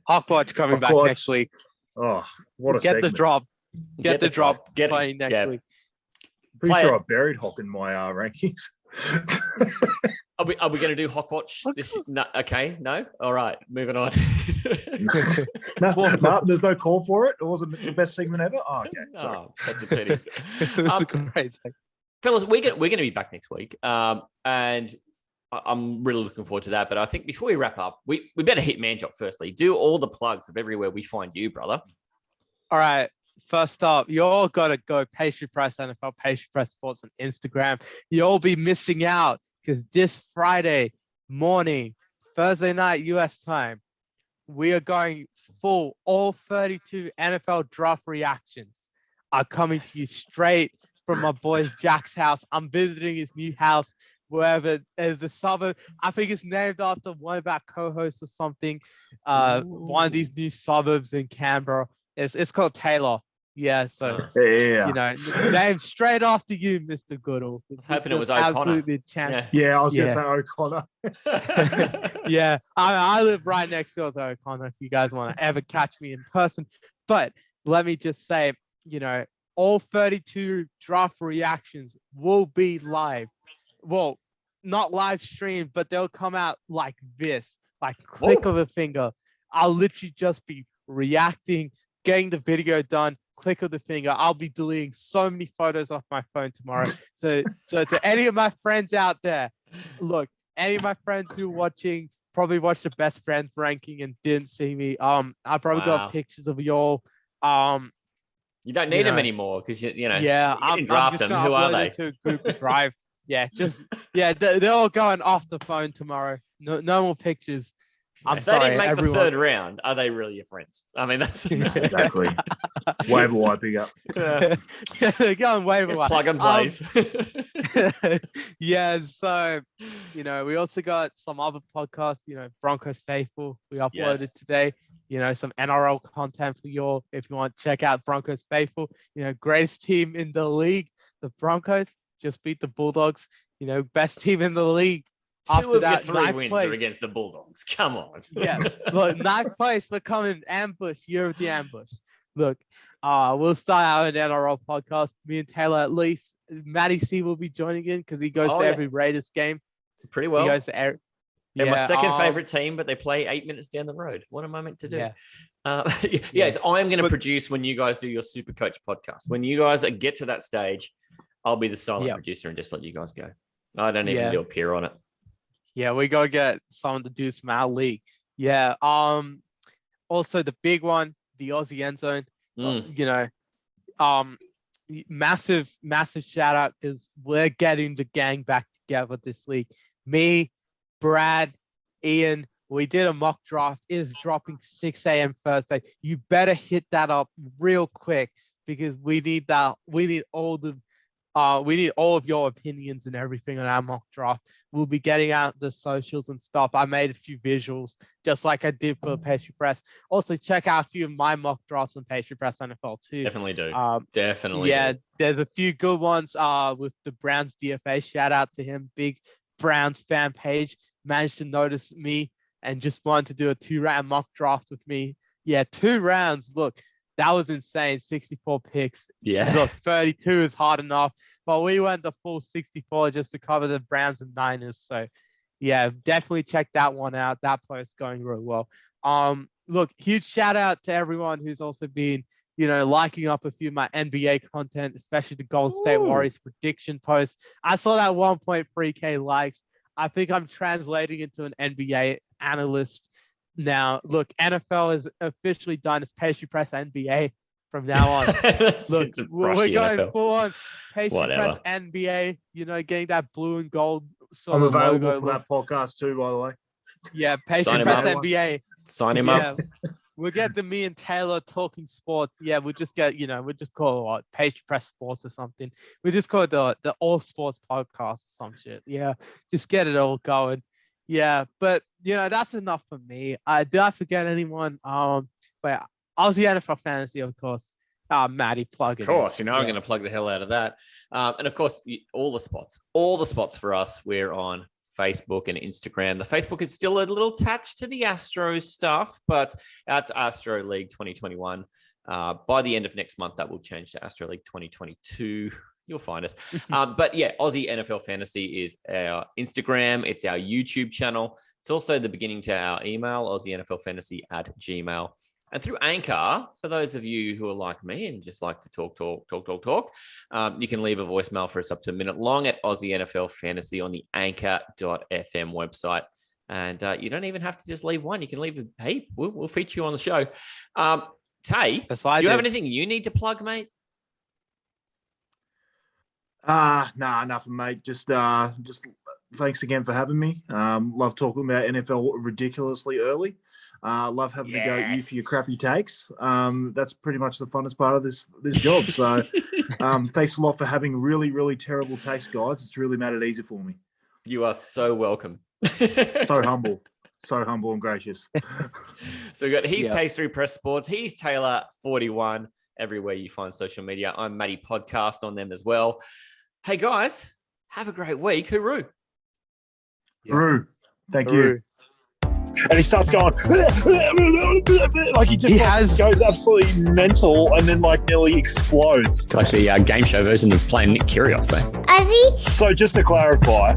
Hawkwatch coming back next week. Oh, what a Get segment. the drop. Get the drop. Get playing next week. Pretty sure I buried Hawk in my rankings. Are we going to do Hawkwatch? No. All right, moving on. No, there's no call for it. It wasn't the best segment ever. Oh, okay. Sorry. Oh, that's a pity. That's great. Fellas, we're going to be back next week, and I'm really looking forward to that. But I think before we wrap up, we better hit Manjot firstly. Do all the plugs of everywhere we find you, brother. All right. First up, you all got to go Pastry Press NFL, Pastry Press Sports on Instagram. You'll be missing out because this Friday morning, Thursday night US time, we are going full. All 32 NFL draft reactions are coming to you straight from my boy Jack's house. I'm visiting his new house, wherever is the suburb. I think it's named after one of our co-hosts or something. One of these new suburbs in Canberra. It's called Taylor. Yeah, so named straight after you, Mr. Goodall. I was hoping it was O'Connor. Absolutely Yeah, I was going to say O'Connor. Yeah, I live right next door to O'Connor if you guys want to ever catch me in person. But let me just say, all 32 draft reactions will be live. Well, not live streamed, but they'll come out like this, like click of a finger. I'll literally just be reacting, getting the video done, click of the finger. I'll be deleting so many photos off my phone tomorrow. So to any of my friends out there, look, any of my friends who are watching probably watched the best friends ranking and didn't see me. I probably got pictures of y'all. You don't need them anymore because you know. Yeah, you didn't draft them. Who are they? To Google Drive. They're all going off the phone tomorrow. No more pictures. If they didn't make the third round, are they really your friends? I mean, that's exactly waiver wiping up. They're going waiver wire. Plug and plays. So we also got some other podcasts. Broncos Faithful. We uploaded today. Some NRL content for you all if you want to check out Broncos Faithful. Greatest team in the league, the Broncos just beat the Bulldogs. Best team in the league. After that, 3 wins are against the Bulldogs. Come on. Yeah, look, 9th place. We're coming ambush, year of the ambush. Look, we'll start out an NRL podcast. Me and Taylor, at least. Matty C will be joining in because he goes to every Raiders game. Pretty well. He goes to They're my second favorite team, but they play 8 minutes down the road. What am I meant to do? Yes, I'm going to produce when you guys do your Super Coach podcast. When you guys get to that stage, I'll be the silent producer and just let you guys go. I don't even do a peer on it. Yeah, we gotta get someone to do some our league. Yeah. Also the big one, the Aussie end zone. Massive shout out because we're getting the gang back together this week. Me, Brad, Ian. We did a mock draft. It is dropping 6 a.m. Thursday. You better hit that up real quick because we need that. We need all of your opinions and everything on our mock draft. We'll be getting out the socials and stuff. I made a few visuals, just like I did for Pastry Press. Also, check out a few of my mock drafts on Pastry Press NFL too. Definitely do. Definitely. Yeah, there's a few good ones with the Browns DFA. Shout out to him. Big Browns fan page. Managed to notice me and just wanted to do a 2-round mock draft with me. Yeah, 2 rounds. Look, that was insane. 64 picks. Yeah. Look, 32 is hard enough, but we went the full 64 just to cover the Browns and Niners. So, yeah, definitely check that one out. That post going really well. Look, huge shout out to everyone who's also been, liking up a few of my NBA content, especially the Golden State Warriors prediction posts. I saw that 1.3K likes. I think I'm translating into an NBA analyst now. Look, NFL is officially done. It's Pastry Press NBA from now on. Look, we're going full on Pastry Press NBA. Getting that blue and gold sort of available logo. For that podcast too, by the way. Yeah, Pastry Press NBA. Sign him up. We'll get me and Taylor talking sports. Yeah, we'll just get, we'll just call it Pastry Press Sports or something. We just call it the All Sports Podcast or some shit. Yeah, just get it all going. Yeah, but that's enough for me. Did I forget anyone? But Aussie NFL Fantasy, of course. Maddie, plug it. Of course, I'm going to plug the hell out of that. And of course, all the spots for us. We're on Facebook and Instagram. The Facebook is still a little attached to the Astros stuff, but that's Astro League 2021. By the end of next month, that will change to Astro League 2022. You'll find us. But yeah, Aussie NFL Fantasy is our Instagram. It's our YouTube channel. It's also the beginning to our email, AussieNFLFantasy@gmail. And through Anchor, for those of you who are like me and just like to talk, you can leave a voicemail for us up to a minute long at Aussie NFL Fantasy on the Anchor.fm website. And you don't even have to just leave one. You can leave a heap. We'll feature you on the show. Tay, do you have anything you need to plug, mate? Nah, nothing, mate. Just thanks again for having me. Love talking about NFL ridiculously early. Love having to go at you for your crappy takes. That's pretty much the funnest part of this job. So thanks a lot for having really, really terrible takes, guys. It's really made it easy for me. You are so welcome. So humble and gracious. So we got He's Takes through Press Sports. He's Taylor 41 everywhere you find social media. I'm Matty Podcast on them as well. Hey guys, have a great week. Hooroo. Hooroo. Thank you. And he starts going like he goes absolutely mental and then like nearly explodes. Like the game show version of playing Nick Kyrgios, Aussie? So just to clarify,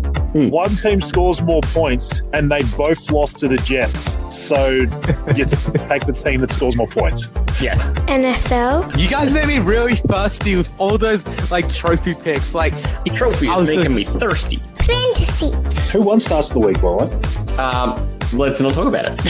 one team scores more points and they both lost to the Jets. So you have to take the team that scores more points. Yes. NFL? You guys made me really thirsty with all those like trophy picks. Like trophy is making me thirsty. Fantasy. Who won starts the week, by the way? Let's not talk about it.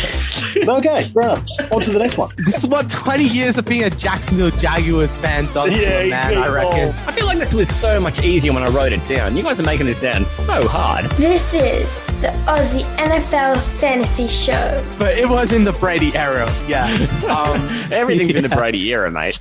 Okay, right. On to the next one. This is what 20 years of being a Jacksonville Jaguars fan does to a man, I reckon. I feel like this was so much easier when I wrote it down. You guys are making this sound so hard. This is the Aussie NFL Fantasy Show. But it was in the Brady era, yeah. Everything's in the Brady era, mate.